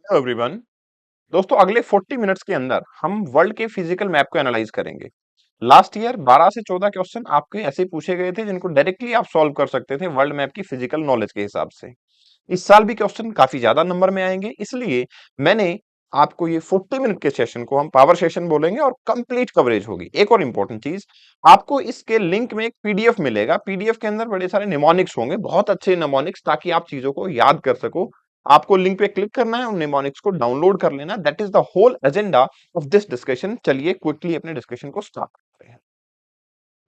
Hello everyone. दोस्तों अगले 40 minutes के अंदर हम वर्ल्ड के फिजिकल मैप को एनालाइज करेंगे। लास्ट ईयर 12 से 14 क्वेश्चन आपके ऐसे पूछे गए थे जिनको डायरेक्टली आप सॉल्व कर सकते थे वर्ल्ड मैप की फिजिकल नॉलेज के हिसाब से। इस साल भी क्वेश्चन काफी ज्यादा नंबर में आएंगे, इसलिए मैंने आपको ये 40 मिनट के सेशन को हम पावर सेशन बोलेंगे और कंप्लीट कवरेज होगी। एक और इंपॉर्टेंट चीज, आपको इसके लिंक में एक पीडीएफ मिलेगा। पीडीएफ के अंदर बड़े सारे निमोनिक्स होंगे, बहुत अच्छे निमोनिक्स, ताकि आप चीजों को याद कर सको। आपको लिंक पे क्लिक करना है, उन निमोनिक्स को डाउनलोड कर लेना। That is the whole agenda of this discussion. चलिए क्विकली अपने डिस्कशन को स्टार्ट करते हैं।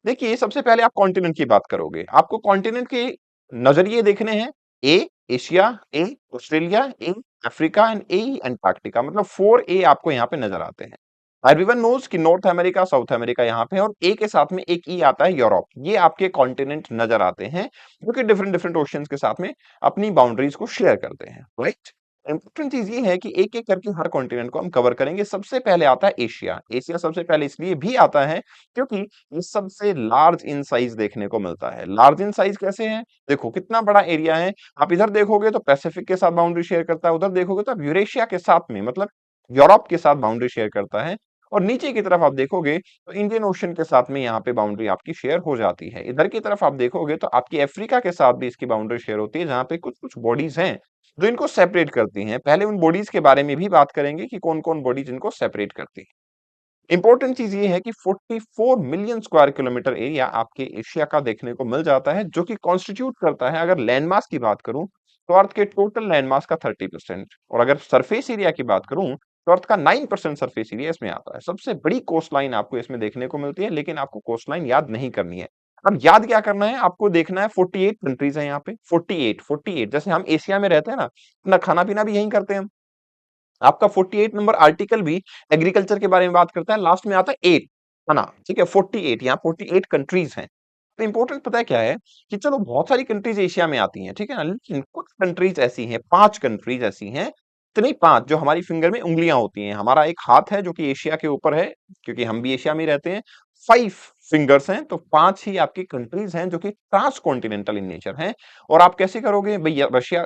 देखिए, सबसे पहले आप कॉन्टिनेंट की बात करोगे, आपको कॉन्टिनेंट के नजरिए देखने हैं। ए Asia, A Australia, A Africa and A Antarctica, मतलब 4 ए आपको यहाँ पे नजर आते हैं। एवरीवन नोज कि नॉर्थ अमेरिका, साउथ अमेरिका यहाँ पे है, और ए के साथ में एक ई आता है यूरोप। ये आपके कॉन्टिनेंट नजर आते हैं, जो कि डिफरेंट डिफरेंट ओशियंस के साथ में अपनी बाउंड्रीज को शेयर करते हैं, राइट। इंपॉर्टेंट चीज ये है कि एक एक करके हर कॉन्टिनेंट को हम कवर करेंगे। सबसे पहले आता है एशिया। एशिया सबसे पहले इसलिए भी आता है क्योंकि ये सबसे लार्ज इन साइज देखने को मिलता है। लार्ज इन साइज कैसे है? देखो कितना बड़ा एरिया है। आप इधर देखोगे तो पैसिफिक के साथ बाउंड्री शेयर करता है, उधर देखोगे तो यूरेशिया के साथ में, मतलब यूरोप के साथ बाउंड्री शेयर करता है। और नीचे की तरफ आप देखोगे तो इंडियन ओशन के साथ में यहाँ पे बाउंड्री आपकी शेयर हो जाती है। इधर की तरफ आप देखोगे तो आपकी अफ्रीका के साथ भी इसकी बाउंड्री शेयर होती है, जहां पे कुछ कुछ बॉडीज हैं जो इनको सेपरेट करती हैं। पहले उन बॉडीज के बारे में भी बात करेंगे कि कौन कौन बॉडीज इनको सेपरेट करती है। इंपॉर्टेंट चीज ये है कि 44 मिलियन स्क्वायर किलोमीटर एरिया आपके एशिया का देखने को मिल जाता है, जो कि कॉन्स्टिट्यूट करता है, अगर लैंडमास की बात करूं तो अर्थ के टोटल लैंडमास का 30%, और अगर सरफेस एरिया की बात करूं तो अर्थ का 9% सरफेस एरिया इसमें आता है। सबसे बड़ी कोस्ट लाइन आपको इसमें देखने को मिलती है, लेकिन आपको कोस्ट लाइन याद नहीं करनी है। अब याद क्या करना है, आपको देखना है 48 कंट्रीज है यहाँ पे। 48 जैसे हम एशिया में रहते हैं ना, अपना खाना पीना भी यहीं करते हैं हम। आपका 48 नंबर आर्टिकल भी एग्रीकल्चर के बारे में बात करता है, लास्ट में आता है 8, है ना। ठीक है, 48, यहाँ 48 कंट्रीज हैं। तो इंपॉर्टेंट पता है क्या है कि चलो बहुत सारी कंट्रीज एशिया में आती हैं, ठीक है ना, लेकिन कुछ कंट्रीज ऐसी हैं, 5 कंट्रीज ऐसी हैं, इतनी 5 जो हमारी फिंगर में उंगलियां होती हैं। हमारा एक हाथ है जो कि एशिया के ऊपर है, क्योंकि हम भी एशिया में ही रहते हैं। 5 फिंगर्स हैं, तो 5 ही आपकी कंट्रीज हैं जो कि ट्रांस कॉन्टिनेंटल इन नेचर हैं। और आप कैसे करोगे भैया? रशिया,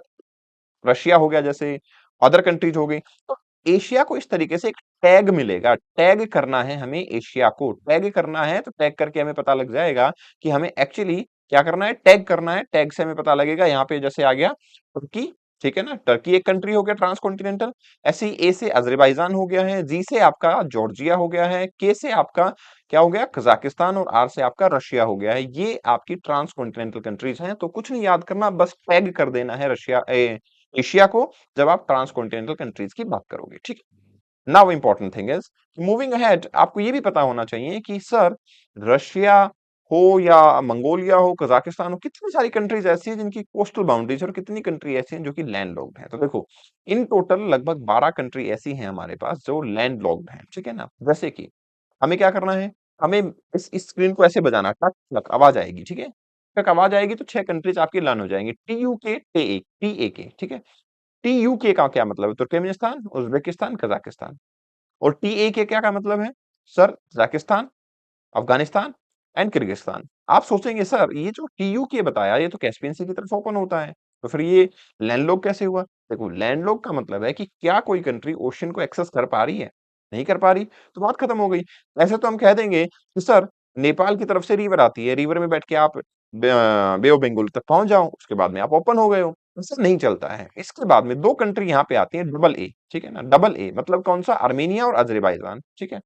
रशिया हो गया, जैसे अदर कंट्रीज हो गई। तो एशिया को इस तरीके से एक टैग मिलेगा। टैग करना है हमें, एशिया को टैग करना है, तो टैग करके हमें पता लग जाएगा कि हमें एक्चुअली क्या करना है, टैग करना है। टैग से हमें पता लगेगा, यहाँ पे जैसे आ गया तुर्की, ठीक है ना, टर्की एक कंट्री हो गया ट्रांस कॉन्टिनेंटल। ऐसे ही ए से अजरबैजान हो गया है, जी से आपका जॉर्जिया हो गया है, के से आपका क्या हो गया, कजाकिस्तान, और आर से आपका रशिया हो गया है। ये आपकी ट्रांस कॉन्टिनेंटल कंट्रीज हैं। तो कुछ नहीं याद करना, बस टैग कर देना है रशिया एशिया को, जब आप ट्रांस कॉन्टिनेंटल कंट्रीज की बात करोगे, ठीक है। Now important thing is, moving ahead, आपको ये भी पता होना चाहिए कि सर रशिया हो या मंगोलिया हो, कजाकिस्तान हो, कितनी सारी कंट्रीज ऐसी हैं जिनकी कोस्टल बाउंड्रीज और कितनी कंट्री ऐसी हैं जो कि लैंड लॉक्ड है। तो देखो, इन टोटल लगभग 12 कंट्री ऐसी हैं हमारे पास जो लैंड लॉक्ड है, ठीक है ना। जैसे कि हमें क्या करना है, हमें इस स्क्रीन को ऐसे बजाना, टक टक आवाज आएगी, ठीक है। तक आवाज आएगी तो 6 कंट्रीज आपकी लर्न हो जाएंगी। टी यू के, टी ए के, ठीक है। टी यू के का क्या मतलब है? Turkmenistan, Uzbekistan, Kazakhstan. और टी ए के क्या का मतलब है? Sir Tajikistan, Afghanistan and Kyrgyzstan. आप सोचेंगे सर ये जो टी यू के बताया ये तो कैस्पियन सी की तरफ ओपन होता है, तो फिर ये लैंडलॉक कैसे हुआ? देखो, लैंडलॉक का मतलब है कि क्या कोई कंट्री ओशन को एक्सेस कर पा रही है? नहीं कर पा रही, तो बात खत्म हो गई। ऐसे तो हम कह देंगे कि सर नेपाल की तरफ से रिवर आती है, रिवर में बैठ के आप बे ऑफ बंगाल तक पहुंच जाओ, उसके बाद में आप ओपन हो गए हो। ऐसा नहीं चलता है। इसके बाद में 2 कंट्री यहाँ पे आती है, डबल ए, ठीक है ना। डबल ए मतलब कौन सा? आर्मेनिया और अजरबैजान, ठीक है।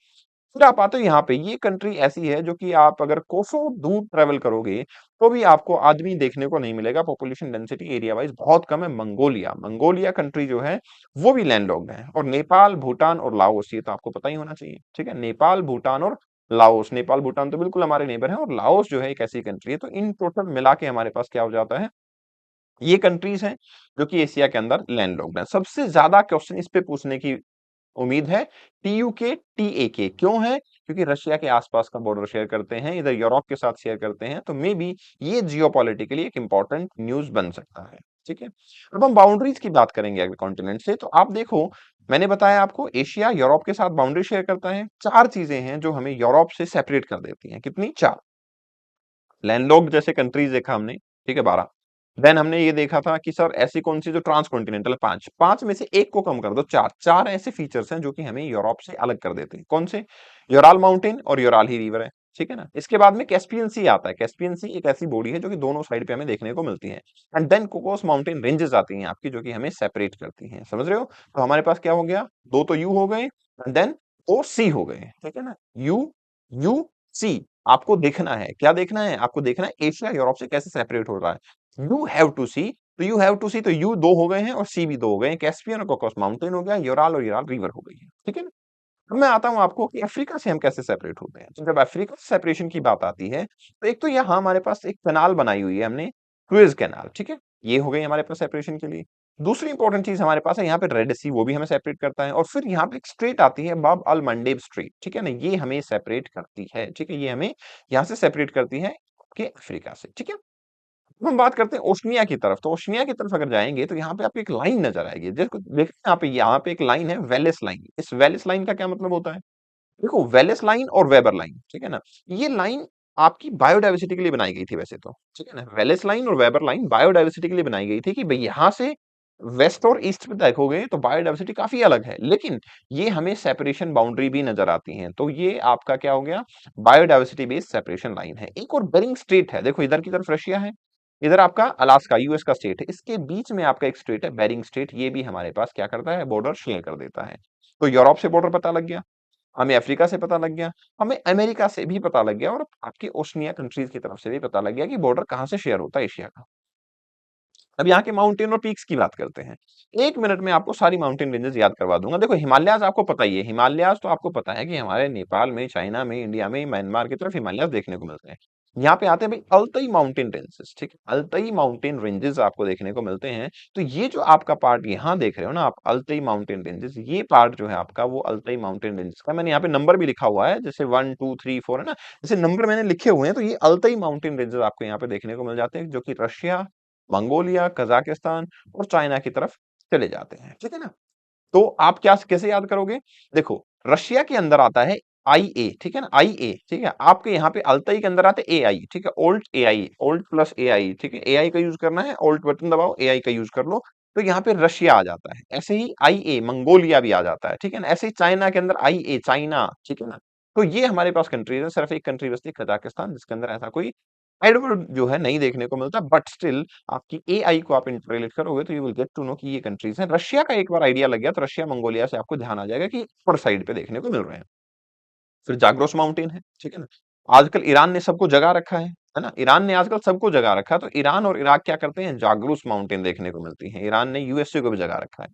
फिर आप आते हो यहाँ पे, ये कंट्री ऐसी है जो कि आप अगर कोसों दूर ट्रेवल करोगे तो भी आपको आदमी देखने को नहीं मिलेगा। पॉपुलेशन डेंसिटी एरिया वाइज बहुत कम है। मंगोलिया, मंगोलिया कंट्री जो है वो भी लैंडलॉक्ड है। और नेपाल, भूटान और लाओस, ये तो आपको पता ही होना चाहिए, ठीक है। नेपाल, भूटान और लाओस, नेपाल भूटान तो बिल्कुल हमारे नेबर है, और लाओस जो है एक ऐसी कंट्री है। तो इन टोटल मिला के हमारे पास क्या हो जाता है, ये कंट्रीज हैं जो कि एशिया के अंदर लैंडलॉक्ड है। सबसे ज्यादा क्वेश्चन इस पे पूछने की उम्मीद है टीयू के, टीए के। क्यों है? क्योंकि रशिया के आसपास का बॉर्डर शेयर करते हैं, इधर यूरोप के साथ शेयर करते हैं, तो मे बी ये जियोपॉलिटिकली एक इंपॉर्टेंट न्यूज बन सकता है, ठीक है। अब हम बाउंड्रीज की बात करेंगे अगले कॉन्टिनेंट से। तो आप देखो, मैंने बताया आपको एशिया यूरोप के साथ बाउंड्री शेयर करता है। 4 चीजें हैं जो हमें यूरोप से सेपरेट कर देती हैं। कितनी? 4। लैंडलॉक्ड जैसे कंट्रीज देखा हमने, ठीक है, 12। देन हमने ये देखा था कि सर ऐसी कौन सी जो ट्रांसकॉन्टिनेंटल, पांच, पांच में से एक को कम कर दो, चार, चार ऐसे फीचर्स हैं जो कि हमें यूरोप से अलग कर देते हैं। कौन से? यूराल माउंटेन और यूराल ही रिवर है, ठीक है ना। इसके बाद में कैस्पियन सी आता है। कैस्पियन सी एक ऐसी बॉडी है जो कि दोनों साइड पे हमें देखने को मिलती है। And then Caucasus mountain ranges आती हैं आपकी, जो कि हमें सेपरेट करती हैं। समझ रहे हो? तो हमारे पास क्या हो गया? दो तो यू हो गए एंड देन फोर सी हो गए, ठीक है ना। यू, यू, सी। आपको देखना है, क्या देखना है? आपको देखना है एशिया यूरोप से कैसे सेपरेट हो रहा है। यू हैव टू सी, तो यू हैव टू सी, तो यू दो हो गए हैं और सी भी दो हो गए हैं। कैस्पियन और कोकोस माउंटेन हो गया, यूराल और यूराल रिवर हो गई है, ठीक है ना। अब मैं आता हूं आपको कि अफ्रीका से हम कैसे सेपरेट होते हैं। तो जब अफ्रीका से सेपरेशन की बात आती है, तो एक तो यहाँ हमारे पास एक कैनाल बनाई हुई है हमने, सुएज कैनाल, ठीक है। ये हो गई हमारे पास सेपरेशन के लिए। दूसरी इंपॉर्टेंट चीज हमारे पास है यहाँ पे रेड सी, वो भी हमें सेपरेट करता है। और फिर यहाँ पे एक स्ट्रेट आती है, बाब अल मंडेब स्ट्रेट, ठीक है ना। ये हमें सेपरेट करती है, ठीक है। ये हमें यहाँ से सेपरेट करती है कि अफ्रीका से, ठीक है। अब हम बात करते हैं ओशनिया की तरफ। तो ओशनिया की तरफ अगर जाएंगे तो यहाँ पे आपको एक लाइन नजर आएगी। देखो देखिए यहाँ पे एक लाइन है, वेलिस लाइन। इस वेलिस लाइन का क्या मतलब होता है? देखो, वेलेस लाइन और वेबर लाइन, ठीक है ना। ये लाइन आपकी बायोडायवर्सिटी के लिए बनाई गई थी वैसे तो, ठीक है ना। वेलेस लाइन और वेबर लाइन बायोडायवर्सिटी के लिए बनाई गई थी कि भाई यहां से वेस्ट और ईस्ट पे देखोगे तो बायोडायवर्सिटी काफी अलग है, लेकिन ये हमें सेपरेशन बाउंड्री भी नजर आती है। तो ये आपका क्या हो गया? बायोडायवर्सिटी बेस्ड सेपरेशन लाइन है। एक और बेरिंग स्ट्रेट है। देखो इधर की तरफ रशिया है, इधर आपका अलास्का यूएस का स्टेट है, इसके बीच में आपका एक स्टेट है बेरिंग स्टेट। ये भी हमारे पास क्या करता है? बॉर्डर शेयर कर देता है। तो यूरोप से बॉर्डर पता लग गया, हमें अफ्रीका से पता लग गया, हमें अमेरिका से भी पता लग गया, और आपकी ओशनिया कंट्रीज की तरफ से भी पता लग गया कि बॉर्डर कहां से शेयर होता है एशिया का। अब यहाँ के माउंटेन और पीक्स की बात करते हैं। एक मिनट में आपको सारी माउंटेन रेंजेस याद करवा दूंगा। देखो हिमालयाज आपको पता ही है, हिमालयाज तो आपको पता है कि हमारे नेपाल में, चाइना में, इंडिया में, म्यांमार की तरफ हिमालयाज देखने को मिलते हैं। यहाँ पे आते हैं भाई अल्ताई माउंटेन रेंजेस, ठीक है। अल्ताई माउंटेन रेंजेस आपको देखने को मिलते हैं। तो ये जो आपका पार्ट यहाँ देख रहे हो ना आप, अल्ताई माउंटेन रेंजेस, ये पार्ट जो है आपका वो अल्ताई माउंटेन रेंजेस का। मैंने यहाँ पे नंबर भी लिखा हुआ है, जैसे 1 2 3 4 है ना, जैसे नंबर मैंने लिखे हुए हैं। तो ये अल्ताई माउंटेन रेंजेस आपको यहाँ पे देखने को मिल जाते हैं, जो कि रशिया, मंगोलिया, कजाकिस्तान और चाइना की तरफ चले जाते हैं, ठीक है ना। तो आप क्या कैसे याद करोगे? देखो रशिया के अंदर आता है आई ए, ठीक है ना, आई ए, ठीक है। आपके यहाँ पे अल्ताई के अंदर आते ए आई, ठीक है। ओल्ट ए आई, ओल्ट प्लस ए आई, ठीक है। ए आई का यूज करना है, ओल्ट बटन दबाओ, ए आई का यूज कर लो। तो यहाँ पे रशिया आ जाता है। ऐसे ही आई ए मंगोलिया भी आ जाता है, ठीक है ना। ऐसे ही चाइना के अंदर आई ए चाइना, ठीक है ना। तो ये हमारे पास कंट्रीज है। सिर्फ एक कंट्री बचती है कजाकिस्तान, जिसके अंदर ऐसा कोई एडवर्ड जो है नहीं देखने को मिलता। बट स्टिल आपकी एआई को आप इंटरलेट करोगे तो you will get to know कि ये कंट्रीज हैं। रशिया का एक बार आइडिया लग गया तो रशिया मंगोलिया से आपको ध्यान आ जाएगा कि ऊपर साइड पे देखने को मिल रहे हैं। फिर जाग्रोस माउंटेन है, ठीक है ना। आजकल ईरान ने सबको जगा रखा है ना। ईरान ने आजकल सबको जगा रखा है। तो ईरान और इराक क्या करते हैं? जाग्रोस माउंटेन देखने को मिलती है। ईरान ने यूएसए को भी जगा रखा है।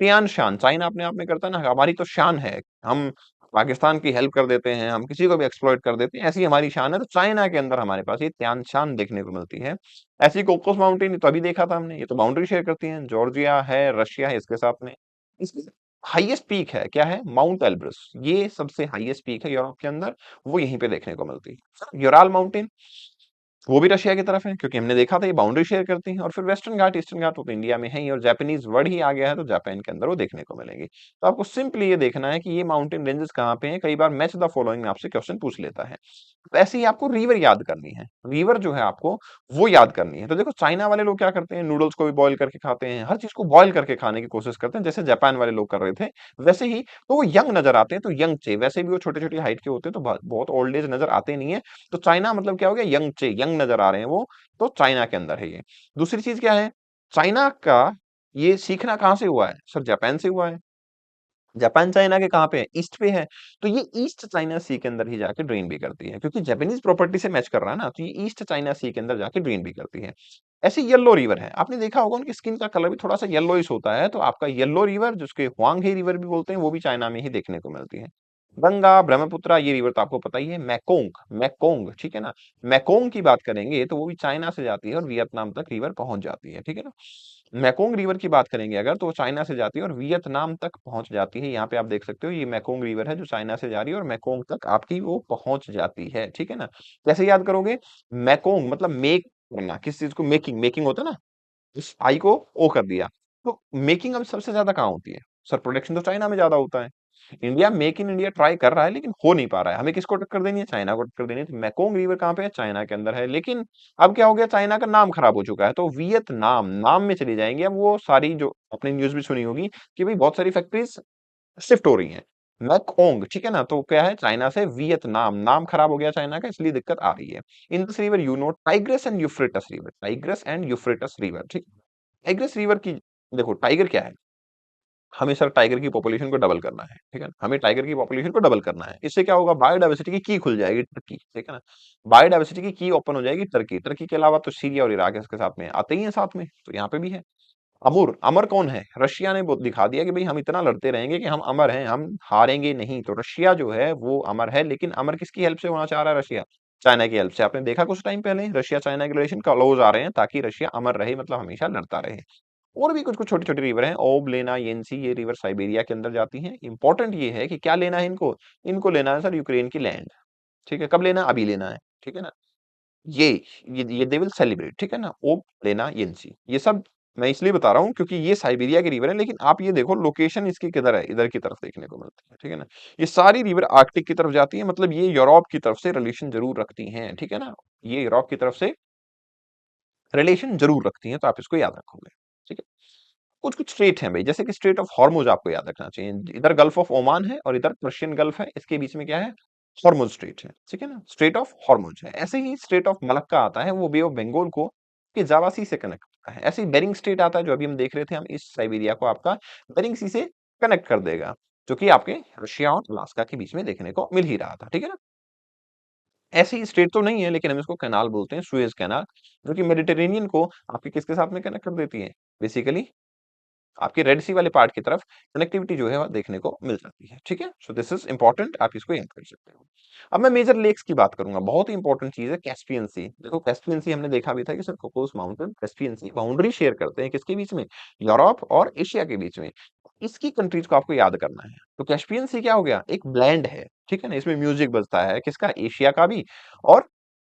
तियान शान, चाइना अपने आप में करता है ना, हमारी तो शान है, हम पाकिस्तान की हेल्प कर देते हैं, हम किसी को भी एक्सप्लॉइट कर देते हैं, ऐसी हमारी शान है। तो चाइना के अंदर हमारे पास ये त्यान शान देखने को मिलती है। ऐसी कोकोस माउंटेन तो अभी देखा था हमने, ये तो बाउंड्री शेयर करती हैं, जॉर्जिया है, रशिया है इसके साथ में। इसकी हाईएस्ट पीक है, क्या है? माउंट एल्ब्रस, ये सबसे हाईएस्ट पीक है यूरोप के अंदर, वो यहीं पे देखने को मिलती है। यूराल माउंटेन, वो भी रशिया की तरफ है, क्योंकि हमने देखा था ये बाउंड्री शेयर करती हैं। और फिर वेस्टर्न घाट, ईस्टर्न घाट वो तो इंडिया में है ही, और जापानीज वर्ड ही आ गया है तो जापान के अंदर वो देखने को मिलेंगे। तो आपको सिंपली ये देखना है कि ये माउंटेन रेंजेस कहाँ पे हैं। कई बार मैच द फॉलोइंग में आपसे क्वेश्चन पूछ लेता है। तो ऐसे ही आपको रिवर याद करनी है, रिवर जो है आपको वो याद करनी है। तो देखो चाइना वाले लोग क्या करते हैं, नूडल्स को भी बॉईल करके खाते हैं, हर चीज को बॉईल करके खाने की कोशिश करते हैं, जैसे जापान वाले लोग कर रहे थे वैसे ही। तो वो यंग नजर आते हैं, तो यंग चे, वैसे भी वो छोटे छोटी हाइट के होते हैं, तो बहुत ओल्ड एज नजर आते नहीं है। तो चाइना मतलब क्या हो गया? यंग चे, यंग नजर आ रहे हैं वो। तो चाइना के अंदर है ये। दूसरी चीज क्या है? चाइना का ये सीखना कहाँ से हुआ है? सर जापान से हुआ है। जापान चाइना के कहाँ पे है? ईस्ट पे है। तो ये ईस्ट चाइना सी के अंदर ही जाके ड्रेन भी करती है, क्योंकि जापानीज प्रॉपर्टी से मैच कर रहा है ना। तो ये ईस्ट चाइना सी के अंदर जाके ड्रेन भी करती है। ऐसे येलो रिवर है, आपने देखा होगा उनकी स्किन का कलर भी थोड़ा सा येलोइश होता है। तो आपका येलो रिवर, जिसके हुआंग रिवर भी बोलते हैं, वो भी चाइना में ही देखने को मिलती है। गंगा, ब्रह्मपुत्र, ये रिवर तो आपको पता ही है। मैकोंग, मैकोंग, ठीक है ना। मैकोंग की बात करेंगे तो वो भी चाइना से जाती है और वियतनाम तक रिवर पहुंच जाती है, ठीक है ना। मैकोंग रिवर की बात करेंगे अगर, तो वो चाइना से जाती है और वियतनाम तक पहुंच जाती है। यहाँ पे आप देख सकते हो ये मैकोंग रिवर है जो चाइना से जा रही है, और मैकोंग तक आपकी वो पहुंच जाती है, ठीक है ना। कैसे याद करोगे? मैकोंग मतलब मेक करना, किस चीज को मेकिंग, मेकिंग होता है ना, इस आई को ओ कर दिया। तो मेकिंग अब सबसे ज्यादा कहाँ होती है? सर प्रोडक्शन तो चाइना में ज्यादा होता है। India make in India try कर रहा है लेकिन हो नहीं पा रहा है। हमें किसको टक्कर देनी है? चाइना को टक्कर देनी है। तो मेकोंग रिवर कहाँ पे है? चाइना के अंदर है। लेकिन अब क्या हो गया? चाइना का नाम खराब हो चुका है, तो वियतनाम नाम में चली जाएंगे। अब वो सारी जो आपने न्यूज भी सुनी होगी कि भाई बहुत सारी फैक्ट्रीज शिफ्ट हो रही हैं। मैकोंग, ठीक है ना? तो क्या है? चाइना से वियतनाम, नाम खराब हो गया चाइना का, इसलिए दिक्कत आ रही है। In this river you know tigress and Euphrates river, tigress and Euphrates river, ठीक। टाइग्रेस रिवर की, देखो टाइगर क्या है? हमें सर टाइगर की पॉपुलेशन को डबल करना है, ठीक है ना? हमें टाइगर की पॉपुलेशन को डबल करना है। इससे क्या होगा? बायोडायवर्सिटी की खुल जाएगी, टर्की, ठीक है ना? बायोडायवर्सिटी की ओपन हो जाएगी टर्की। टर्की के अलावा तो सीरिया और इराक इसके साथ में आते ही हैं साथ में, तो यहाँ पे भी है। अमर, अमर कौन है? रशिया ने वो दिखा दिया कि भाई हम इतना लड़ते रहेंगे कि हम अमर हैं, हम हारेंगे नहीं। तो रशिया जो है वो अमर है, लेकिन अमर किसकी हेल्प से होना चाह रहा है रशिया? चाइना की हेल्प से। आपने देखा कुछ टाइम पहले रशिया चाइना के रिलेशन क्लोज आ रहे हैं, ताकि रशिया अमर रहे, मतलब हमेशा लड़ता रहे। और भी कुछ कुछ छोटी छोटी रिवर हैं, ओब, लेना, येंसी, ये रिवर साइबेरिया के अंदर जाती हैं। इंपॉर्टेंट ये है कि क्या लेना है इनको? इनको लेना है सर यूक्रेन की लैंड, ठीक है? कब लेना है? अभी लेना है, ठीक है ना? ये ये दे विल सेलिब्रेट, ठीक है ना? ओब, लेना, येंसी, ये सब मैं इसलिए बता रहा हूँ क्योंकि ये साइबेरिया की रिवर है। लेकिन आप ये देखो लोकेशन इसकी किधर है? इधर की तरफ देखने को मिलती है, ठीक है ना? ये सारी रिवर आर्कटिक की तरफ जाती है, मतलब ये यूरोप की तरफ से रिलेशन जरूर रखती हैं, ठीक है ना? ये यूरोप की तरफ से रिलेशन जरूर रखती हैं, तो आप इसको याद रखोगे, ठीक है? कुछ कुछ स्ट्रेट हैं भाई, जैसे कि स्ट्रेट ऑफ हॉर्मुज आपको याद रखना चाहिए। इधर गल्फ ऑफ ओमान है और इधर पर्शियन गल्फ है, इसके बीच में क्या है? हॉर्मुज स्ट्रेट है, ठीक है ना? स्ट्रेट ऑफ हॉर्मुज है। ऐसे ही स्ट्रेट ऑफ मलक्का आता है, वो बे ऑफ बंगाल को के जावा सी से कनेक्ट करता है। ऐसे ही बेरिंग स्ट्रेट आता है, जो अभी हम देख रहे थे, हम इस साइबेरिया को आपका बेरिंग सी से कनेक्ट कर देगा, जो कि आपके रशिया और अलास्का के बीच में देखने को मिल ही रहा था, ठीक है ना? ऐसी स्टेट तो नहीं है, लेकिन हम इसको कैनाल बोलते हैं, सुएज कैनाल, जो कि मेडिटेरेनियन को आपके किसके साथ में कनेक्ट कर देती है? बेसिकली आपके रेड सी वाले पार्ट की तरफ कनेक्टिविटी जो है वो देखने को मिल जाती है, ठीक है? सो दिस इज इंपॉर्टेंट, आप इसको याद कर सकते हो। अब मैं मेजर लेक्स की बात करूंगा, बहुत ही इंपॉर्टेंट चीज है कैस्पियन सी। देखो कैस्पियन सी हमने देखा भी था कि सर कोकोस माउंटेन कैस्पियन सी बाउंड्री शेयर करते हैं, किसके बीच में? यूरोप और एशिया के बीच में। इसकी कंट्रीज को आपको याद करना है। तो कैस्पियन सी क्या हो गया? एक ब्लेंड है, ठीक है ना? इसमें म्यूजिक बजता है, किसका? एशिया का भी और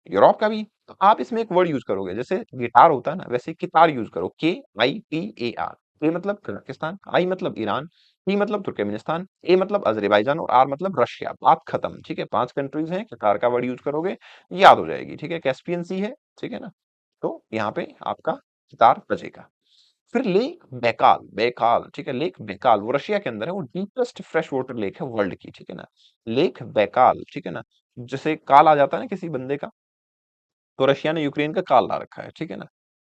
यूरोप का भी। तो आप इसमें एक वर्ड यूज करोगे, जैसे गिटार होता है ना, वैसे कितार यूज करो, KITAR। ए मतलब कजाकिस्तान, आई मतलब ईरान, टी मतलब तुर्कमेनिस्तान, ए मतलब अजरबैजान और आर मतलब रशिया। बात खत्म, ठीक है? 5 कंट्रीज हैं, कतार का वर्ड यूज करोगे, याद हो जाएगी, ठीक है? कैस्पियन सी है, ठीक है ना? तो यहाँ पे आपका कतार बजेगा। फिर लेक बैकाल, बैकाल, ठीक है? लेक बैकाल वो रशिया के अंदर है, वो डीपेस्ट फ्रेश वाटर लेक है वर्ल्ड की, ठीक है ना? लेक बैकाल, ठीक है ना? जैसे काल आ जाता है ना किसी बंदे का, तो रशिया ने यूक्रेन का काल ला रखा है, ठीक है ना?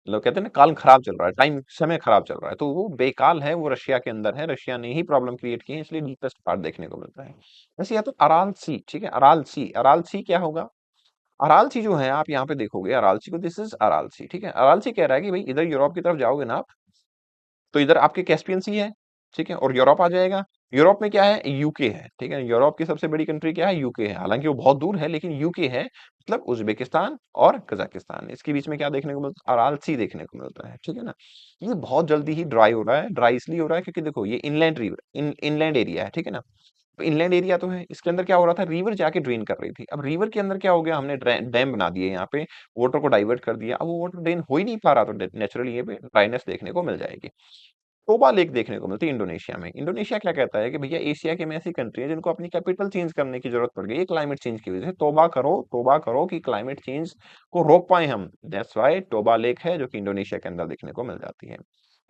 लोग कहते हैं ना काल खराब चल रहा है, टाइम समय खराब चल रहा है, तो वो बेकाल है, वो रशिया के अंदर है। रशिया ने ही प्रॉब्लम क्रिएट की है, इसलिए डीपेस्ट पार्ट देखने को मिलता है। वैसे या तो अराल सी, ठीक है? अराल सी, अराल सी क्या होगा? अराल सी जो है आप यहाँ पे देखोगे अराल सी को, दिस इज अराल सी, ठीक है? अराल सी कह रहा है कि भाई इधर यूरोप की तरफ जाओगे ना आप, तो इधर आपके कैस्पियन सी है, ठीक है? और यूरोप आ जाएगा। यूरोप में क्या है? यूके है, ठीक है? यूरोप की सबसे बड़ी कंट्री क्या है? यूके है। हालांकि वो बहुत दूर है, लेकिन यूके है, मतलब उज्बेकिस्तान और कजाकिस्तान, इसके बीच में क्या देखने को मिलता है? अराल सी देखने को मिलता है, ठीक है ना? ये बहुत जल्दी ही ड्राई हो रहा है। ड्राई इसलिए हो रहा है क्योंकि देखो ये इनलैंड रिवर, इनलैंड एरिया है, ठीक है ना? तो इनलैंड एरिया तो है, इसके अंदर क्या हो रहा था? रिवर जाके ड्रेन कर रही थी। अब रिवर के अंदर क्या हो गया? हमने डैम बना दिए यहाँ पे, वाटर को डाइवर्ट कर दिया। अब वो वाटर ड्रेन हो ही नहीं पा रहा, तो नेचुरली ये पे ड्राइनेस देखने को मिल जाएगी। टोबा लेक देखने को मिलती है इंडोनेशिया में। इंडोनेशिया क्या कहता है कि भैया एशिया के में ऐसी कंट्री है जिनको अपनी कैपिटल चेंज करने की जरूरत पड़ गई है क्लाइमेट चेंज की वजह से। तोबा करो कि क्लाइमेट चेंज को रोक पाए हम। दैट्स व्हाई टोबा लेक है, जो कि इंडोनेशिया के अंदर देखने को मिल जाती है।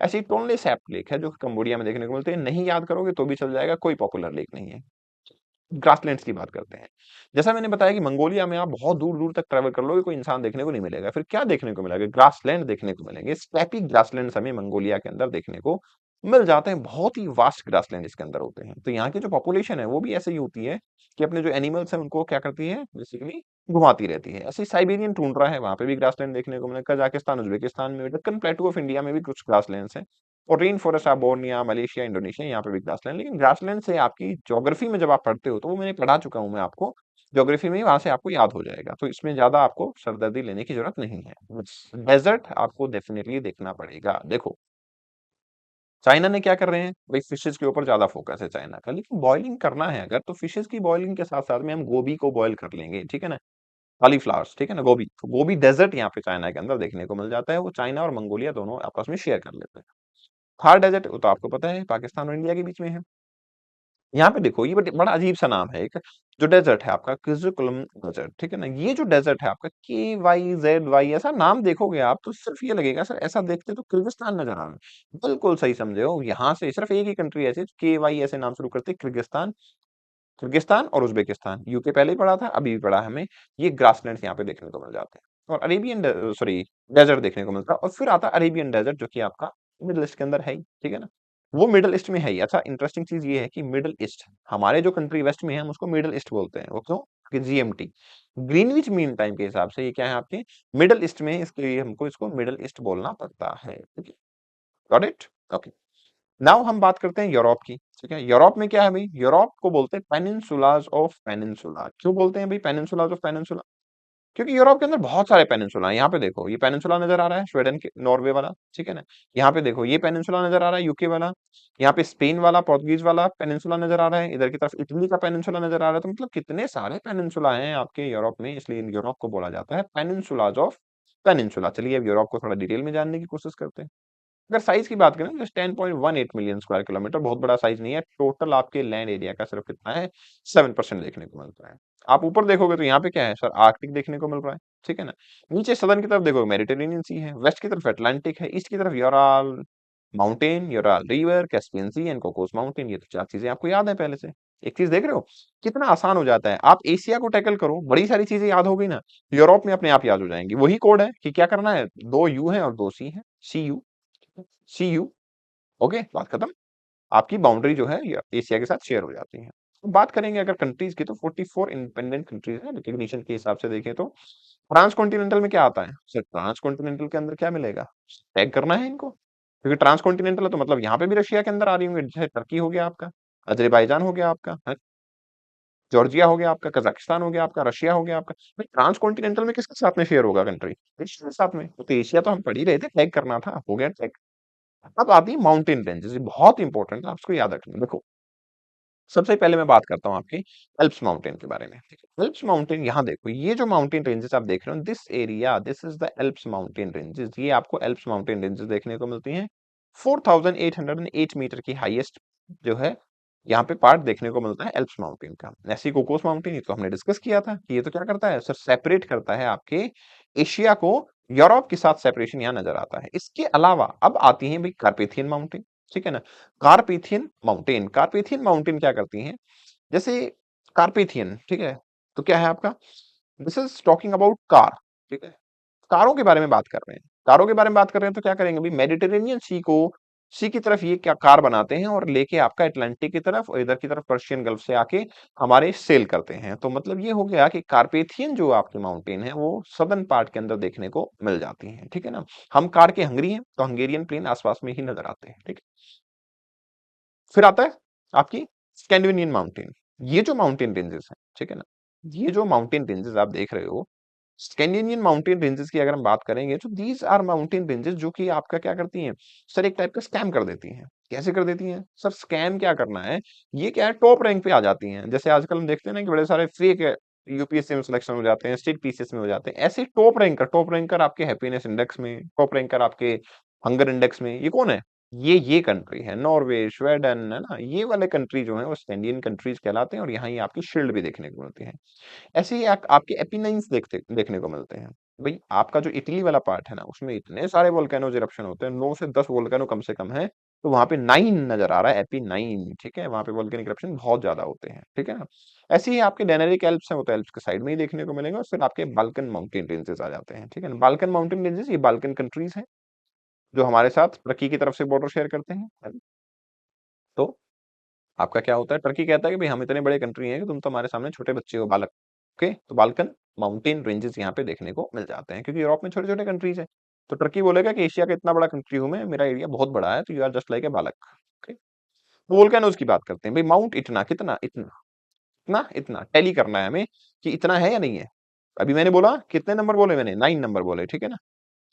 ऐसी टोनले सैप लेक है, जो कि कंबोडिया में देखने को मिलती है। नहीं याद करोगे तो भी चल जाएगा, कोई पॉपुलर लेक नहीं है। ग्रासलैंड्स की बात करते हैं। जैसा मैंने बताया कि मंगोलिया में आप बहुत दूर-दूर तक ट्रैवल कर लोगे, कोई इंसान देखने को नहीं मिलेगा। फिर क्या देखने को मिलेगा? ग्रासलैंड देखने को मिलेंगे। स्टेपी ग्रासलैंड्स हमें मंगोलिया के अंदर देखने को मिल जाते हैं। बहुत ही वास्ट ग्रासलैंड इसके अंदर होते हैं। तो यहाँ की जो पॉपुलेशन है, वो भी ऐसे ही होती है कि अपने जो एनिमल्स हैं, उनको क्या करती है? बेसिकली घुमाती रहती है। ऐसे ही साइबेरियन टुंड्रा है, वहाँ पे भी ग्रासलैंड देखने को मिलेगा। कजाकिस्तान, उज़्बेकिस्तान में, दक्कन प्लेटू ऑफ इंडिया में भी कुछ ग्रासलैंड्स हैं। और रेन फॉरेस्ट आप बोर्निया, मलेशिया, इंडोनेशिया, यहाँ पे भी ग्रासलैंड। लेकिन ग्रासलैंड से आपकी ज्योग्राफी में जब आप पढ़ते हो, तो वो मैंने पढ़ा चुका हूँ मैं आपको, ज्योग्राफी में वहां से आपको याद हो जाएगा। तो इसमें ज्यादा आपको सरदर्दी लेने की जरूरत नहीं है। डेजर्ट आपको डेफिनेटली देखना पड़ेगा। देखो चाइना ने क्या कर रहे हैं भाई? फिशेज के ऊपर ज्यादा फोकस है चाइना का, लेकिन बॉइलिंग करना है अगर, तो फिशेज की बॉइलिंग के साथ साथ में हम गोभी को बॉईल कर लेंगे, ठीक है ना? कॉलीफ्लावर्स, ठीक है ना? गोभी, तो गोभी डेजर्ट यहाँ पे चाइना के अंदर देखने को मिल जाता है। वो चाइना और मंगोलिया दोनों आपस में शेयर कर लेते हैं। थार डेजर्ट, वो तो आपको पता है, पाकिस्तान और इंडिया के बीच में है। यहाँ पे देखो ये बड़ा अजीब सा नाम है एक, जो डेजर्ट है आपका क्विज़ुकुलम डेजर्ट, ठीक है ना? ये जो डेजर्ट है आपका KYZY, ऐसा नाम देखोगे आप तो सिर्फ ये लगेगा सर, ऐसा देखते तो किर्गिस्तान नजर आ रहा है। बिल्कुल सही समझे हो, यहाँ से सिर्फ एक ही कंट्री ऐसी KY ऐसे नाम शुरू करते, किर्गिस्तान। किर्गिस्तान और उज्बेकिस्तान, यूके पहले ही पढ़ा था, अभी भी पढ़ा है हमें। ये ग्रासलैंड्स यहाँ पे देखने को मिल जाते हैं, और अरेबियन सॉरी डेजर्ट देखने को मिलता है, और फिर आता है अरेबियन डेजर्ट, जो कि आपका मिडिल ईस्ट के अंदर है ही, ठीक है ना? वो मिडिल ईस्ट में है ही। अच्छा, इंटरेस्टिंग चीज ये है कि मिडिल ईस्ट, हमारे जो कंट्री वेस्ट में है हम उसको मिडिल ईस्ट बोलते हैं। वो क्यों? कि GMT, ग्रीनविच मीन टाइम के हिसाब से ये क्या है आपके मिडिल ईस्ट में है, इसके लिए हमको इसको मिडिल ईस्ट बोलना पड़ता है, ठीक है? Got it? ओके। नाउ हम बात करते हैं यूरोप की, ठीक है? यूरोप में क्या है भाई? यूरोप को बोलते हैं पेनिनसुलास ऑफ पेनिनसुला। क्यों बोलते हैं भाई पेनिनसुलास ऑफ पेनिनसुला? क्योंकि यूरोप के अंदर बहुत सारे पेनिनसुला हैं। यहाँ पे देखो ये पेनिनसुला नजर आ रहा है, स्वीडन के नॉर्वे वाला, ठीक है ना? यहाँ पे देखो ये पेनिनसुला नजर आ रहा है, यूके वाला। यहाँ पे स्पेन वाला, पोर्तुगीज वाला पेनिनसुला नजर आ रहा है। इधर की तरफ इटली का पेनिनसुला नजर आ रहा है। तो मतलब कितने सारे पेनिनसुला हैं आपके यूरोप में, इसलिए यूरोप को बोला जाता है पेनिनसुलास ऑफ पेनिनसुला। चलिए अब यूरोप को थोड़ा डिटेल में जानने की कोशिश करते हैं। अगर साइज की बात करें, जस्ट 10.18 मिलियन स्क्वायर किलोमीटर, बहुत बड़ा साइज नहीं है। टोटल आपके लैंड एरिया का सिर्फ कितना है? 7% देखने को मिलता है। आप ऊपर देखोगे तो यहाँ पे क्या है सर? आर्कटिक देखने को मिल रहा है, ठीक है ना? नीचे सदर्न की तरफ देखोगे मेडिटेरेनियन सी है, वेस्ट की तरफ अटलांटिक है, ईस्ट की तरफ Ural mountain, Ural river, Caspian sea and Caucasus mountain. ये तो चार चीजें आपको याद है पहले से। एक चीज देख रहे हो कितना आसान हो जाता है? आप एशिया को टैकल करो, बड़ी सारी चीजें याद हो गई ना, यूरोप में अपने आप याद हो जाएंगी। वही कोड है कि क्या करना है, दो यू है और दो सी है, CU। ओके, बात खत्म। आपकी बाउंड्री जो है ये एशिया के साथ शेयर हो जाती है। तो बात करेंगे अगर कंट्रीज की, तो 44 इंडिपेंडेंट कंट्रीज है रिकग्निशन के हिसाब से देखें तो। ट्रांस कॉन्टिनेंटल में क्या आता है सर? ट्रांस कॉन्टिनेंटल के अंदर क्या मिलेगा? टैग करना है इनको, क्योंकि ट्रांस कॉन्टिनेंटल है तो मतलब यहाँ पे भी रशिया के अंदर आ रही होंगे, जैसे टर्की हो गया आपका, अजरबैजान हो गया आपका, जॉर्जिया हो गया आपका, कजाकिस्तान हो गया आपका, रशिया हो गया आपका। भाई ट्रांस कॉन्टिनेंटल में किसके साथ में शेयर होगा कंट्री? एशिया के साथ में। तो एशिया तो हम पढ़ ही रहे थे, टैग करना था, हो गया टैग। अब आती है माउंटेन रेंजेस, ये बहुत इंपॉर्टेंट है, आपको याद रखना। देखो सबसे पहले मैं बात करता हूँ आपकी एल्प्स माउंटेन के बारे में, ठीक है? एल्प्स माउंटेन, यहाँ देखो ये जो माउंटेन रेंजेस आप देख रहे हो, this area, this is the Alps mountain ranges. ये आपको एल्प्स माउंटेन रेंजेस देखने को मिलती हैं। 4808 मीटर की हाईएस्ट जो है यहाँ पे पार्ट देखने को मिलता है एल्प्स माउंटेन का। ऐसी कोकोस माउंटेन, ये तो हमने डिस्कस किया था कि ये तो क्या करता है सर? सेपरेट करता है आपके एशिया को यूरोप के साथ, सेपरेशन यहाँ नजर आता है। इसके अलावा अब आती है भाई कार्पेथियन माउंटेन, ठीक है ना? कार्पेथियन माउंटेन क्या करती हैं? जैसे कार्पेथियन, ठीक है? तो क्या है आपका? This is talking about car, ठीक है? कारों के बारे में बात कर रहे हैं। कारों के बारे में बात कर रहे हैं तो क्या करेंगे भाई? मेडिटेरेनियन सी की तरफ ये क्या कार बनाते हैं और लेके आपका अटलांटिक की तरफ और इधर की तरफ पर्शियन गल्फ से आके हमारे सेल करते हैं। तो मतलब ये हो गया कि कार्पेथियन जो आपकी माउंटेन है वो सदर्न पार्ट के अंदर देखने को मिल जाती है, ठीक है ना? हम कार के हंगरी हैं तो हंगेरियन प्लेन आसपास में ही नजर आते हैं, ठीक है? फिर आता है आपकी स्कैंडिनेवियन माउंटेन। ये जो माउंटेन रेंजेस हैं, ठीक है ना? ये जो माउंटेन रेंजेस आप देख रहे हो, स्कैंडिनेवियन माउंटेन रेंजेस की अगर हम बात करेंगे तो दीज आर माउंटेन रेंजेस जो कि आपका क्या करती हैं सर? एक टाइप का स्कैम कर देती हैं। कैसे कर देती हैं सर? स्कैम क्या करना है, ये क्या है, टॉप रैंक पे आ जाती हैं। जैसे आजकल हम देखते हैं ना कि बड़े सारे फेक यूपीएससी में सिलेक्शन हो जाते हैं, स्टेट पीसीएस में हो जाते हैं। ऐसे टॉप रैंकर आपके हैप्पीनेस इंडेक्स में, टॉप रैंकर आपके हंगर इंडेक्स में, ये कौन है? ये कंट्री है नॉर्वे, स्वीडन, है ना? ये वाले कंट्री जो है वो स्कैंडिनेवियन कंट्रीज कहलाते हैं, और यहाँ ये आपकी शील्ड भी देखने को मिलती है। ऐसे ही आपके एपिनाइन्स देखने को मिलते हैं। भाई आपका जो इटली वाला पार्ट है ना, उसमें इतने सारे वोल्केनोज इरप्शन होते हैं, 9 से 10 वोल्केनो कम से कम है। तो वहां पे 9 नजर आ रहा है, एपी 9, ठीक है? वहां पे वोल्केनिक इरप्शन बहुत ज्यादा होते हैं, ठीक है ना? ऐसे ही आपके डेनेरिक एल्प्स हैं, वो तो एल्प्स के साइड में ही देखने को मिलेंगे। और फिर आपके बाल्कन माउंटेन रेंजेस आ जाते हैं, ठीक है ना? बाल्कन माउंटेन रेंजेस, ये बाल्कन कंट्रीज हैं जो हमारे साथ तुर्की की तरफ से बॉर्डर शेयर करते हैं, है ना? तो आपका क्या होता है, टर्की कहता है कि भाई हम इतने बड़े कंट्री हैं कि तुम तो हमारे सामने छोटे बच्चे हो, बालक। ओके, तो बाल्कन माउंटेन रेंजेस यहाँ पे देखने को मिल जाते हैं, क्योंकि यूरोप में छोटे छोटे कंट्रीज है। तो टर्की बोलेगा कि एशिया का इतना बड़ा कंट्री हूं मैं, मेरा एरिया बहुत बड़ा है, तो you are just like a बालक। ओके, तो वोल्केनोज की बात करते हैं भाई। माउंट इतना, कितना, इतना, इतना, इतना टैली करना है हमें कि इतना है या नहीं है। अभी मैंने बोला कितने नंबर बोले? मैंने 9 नंबर बोले, ठीक है ना?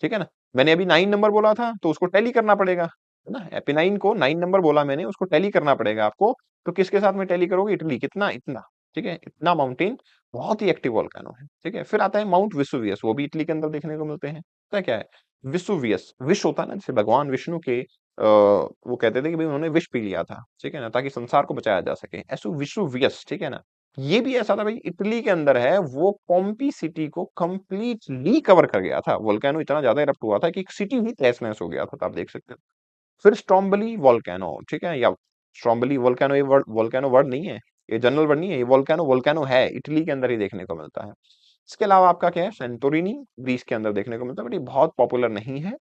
ठीक है ना? मैंने अभी 9 नंबर बोला था तो उसको टैली करना पड़ेगा, है ना? एपी 9 को 9 नंबर बोला मैंने, उसको टैली करना पड़ेगा आपको। तो किसके साथ में टैली करोगे? इटली, कितना, इतना, ठीक है? इतना माउंटेन बहुत ही एक्टिव वोल्केनो है, ठीक है? फिर आता है माउंट विसुवियस, वो भी इटली के अंदर देखने को मिलते हैं। पता है क्या है विसुवियस? विश होता है ना, जैसे भगवान विष्णु के वो कहते थे कि भाई उन्होंने विष पी लिया था, ठीक है ना, ताकि संसार को बचाया जा सके। ऐसो विसुवियस, ठीक है ना, ये भी ऐसा था भाई, इटली के अंदर है, वो पोम्पी सिटी को कंप्लीटली कवर कर गया था। वोल्केनो इतना ज्यादा इरप्ट हुआ था कि एक सिटी ही तहस नहस हो गया था, तो आप देख सकते हो। फिर स्ट्रोम्बली वोल्केनो, ठीक है, या स्ट्रोम्बली वोल्केनो, ये वर्ड वोल्केनो वर्ड नहीं है, ये जनरल वर्ड नहीं है, ये वोल्केनो वोल्केनो है, इटली के अंदर ही देखने को मिलता है। इसके अलावा आपका क्या है, सेंटोरिनी ग्रीस के अंदर देखने को मिलता है, बट ये बहुत पॉपुलर नहीं है,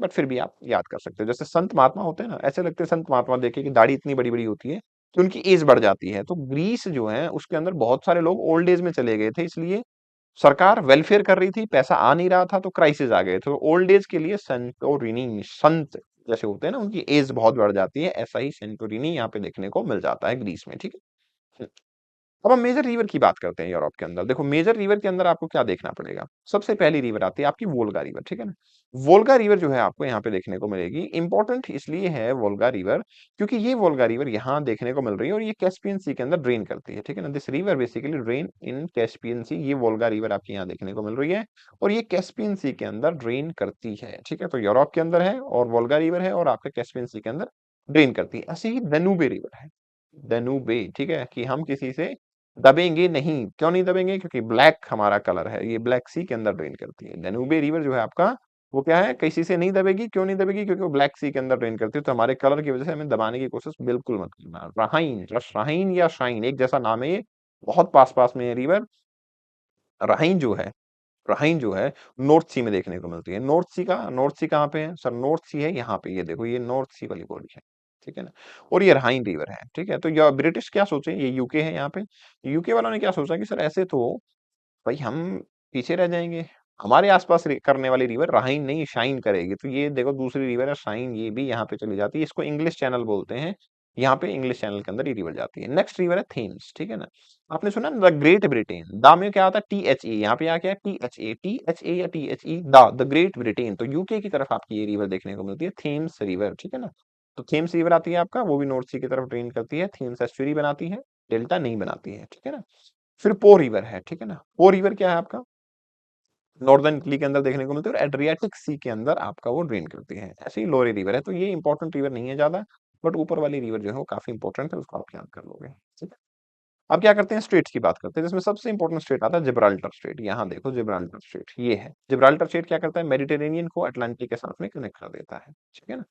बट फिर भी आप याद कर सकते हो। जैसे संत महात्मा होते हैं ना, ऐसे लगते हैं संत महात्मा देखे कि दाढ़ी इतनी बड़ी बड़ी होती है कि उनकी एज बढ़ जाती है। तो ग्रीस जो है उसके अंदर बहुत सारे लोग ओल्ड एज में चले गए थे, इसलिए सरकार वेलफेयर कर रही थी, पैसा आ नहीं रहा था, तो क्राइसिस आ गए थे। तो ओल्ड एज के लिए सेंटोरिनी संत जैसे होते हैं ना, उनकी एज बहुत बढ़ जाती है, ऐसा ही सेंटोरिनी यहाँ पे देखने को मिल जाता है ग्रीस में, ठीक है। अब हम मेजर रिवर की बात करते हैं यूरोप के अंदर। देखो मेजर रिवर के अंदर आपको क्या देखना पड़ेगा, सबसे पहली रिवर आती है आपकी वोल्गा रिवर, ठीक है ना। वोल्गा रिवर जो है आपको यहाँ पे देखने को मिलेगी। इंपॉर्टेंट इसलिए है वोल्गा रिवर, क्योंकि ये वोल्गा रिवर यहाँ देखने को मिल रही है और ये कैस्पियन सी के अंदर ड्रेन करती है, ठीक है ना। This river basically drain in Caspian Sea, ये वोल्गा रिवर आपकी यहाँ देखने को मिल रही है और ये कैस्पियन सी के अंदर ड्रेन करती है, ठीक है। तो यूरोप के अंदर है और वोल्गा रिवर है और आपका कैस्पियन सी के अंदर ड्रेन करती है। ऐसे ही डेन्यूबे रिवर है, डेन्यूबे, ठीक है, कि हम किसी से दबेंगे नहीं। क्यों नहीं दबेंगे, क्योंकि ब्लैक हमारा कलर है, ये ब्लैक सी के अंदर ड्रेन करती है। डेन्यूबे रिवर जो है आपका, वो क्या है, किसी से नहीं दबेगी। क्यों नहीं दबेगी, क्योंकि वो ब्लैक सी के अंदर ड्रेन करती है, तो हमारे कलर की वजह से हमें दबाने की कोशिश बिल्कुल मत करना। राहाइन, राहाइन या शाइन एक जैसा नाम है, ये बहुत पास पास में है रिवर। राहाइन जो है, राहाइन जो है नॉर्थ सी में देखने को मिलती है। नॉर्थ सी कहाँ पे है सर, नॉर्थ सी है यहाँ पे, ये देखो ये नॉर्थ सी वाली बॉडी है, ठीक है ना। और ये राहाइन रिवर है, ठीक है। तो ये ब्रिटिश क्या सोचे, ये यूके है यहाँ पे, यूके वालों ने क्या सोचा कि सर ऐसे तो भाई हम पीछे रह जाएंगे, हमारे आसपास करने वाली रिवर राहाइन नहीं शाइन करेगी। तो ये देखो दूसरी रिवर है शाइन, ये भी यहाँ पे चली जाती है, इसको इंग्लिश चैनल बोलते हैं। यहाँ पे इंग्लिश चैनल के अंदर ये रिवर जाती है। नेक्स्ट रिवर है थेम्स, ठीक है ना। आपने सुना द ग्रेट ब्रिटेन, दा में क्या आता है, टी एच ए, यहाँ पे आ क्या है, T H A, T H A या T H E, the Great Britain. तो यूके की तरफ आपकी ये रिवर देखने को मिलती है, थेम्स रिवर, ठीक है ना। तो थेम्स रिवर आती है आपका, वो भी नॉर्थ सी की तरफ ड्रेन करती है, थेम्स एस्चुरी बनाती है, डेल्टा नहीं बनाती है, ठीक है ना। फिर पो रिवर है, ठीक है ना। पो रिवर क्या है आपका, नॉर्दर्न इटली के अंदर देखने को मिलती है और एड्रियाटिक सी के अंदर आपका वो ड्रेन करती है। ऐसे ही लोरी रिवर है, तो ये इंपॉर्टेंट रिवर नहीं है ज्यादा, बट ऊपर वाली रिवर जो है वो काफी इंपॉर्टेंट है, उसको आप याद कर लोगे, ठीक है। अब क्या करते हैं, स्टेट्स की बात करते हैं, जिसमें सबसे इंपॉर्टेंट स्टेट आता है जिब्राल्टर स्टेट। यहाँ देखो जिब्राल्टर स्टेट ये है। जिब्राल्टर स्टेट क्या करता है, मेडिटेरेनियन को अटलांटिक के साथ में कनेक्ट कर देता है, ठीक है ना।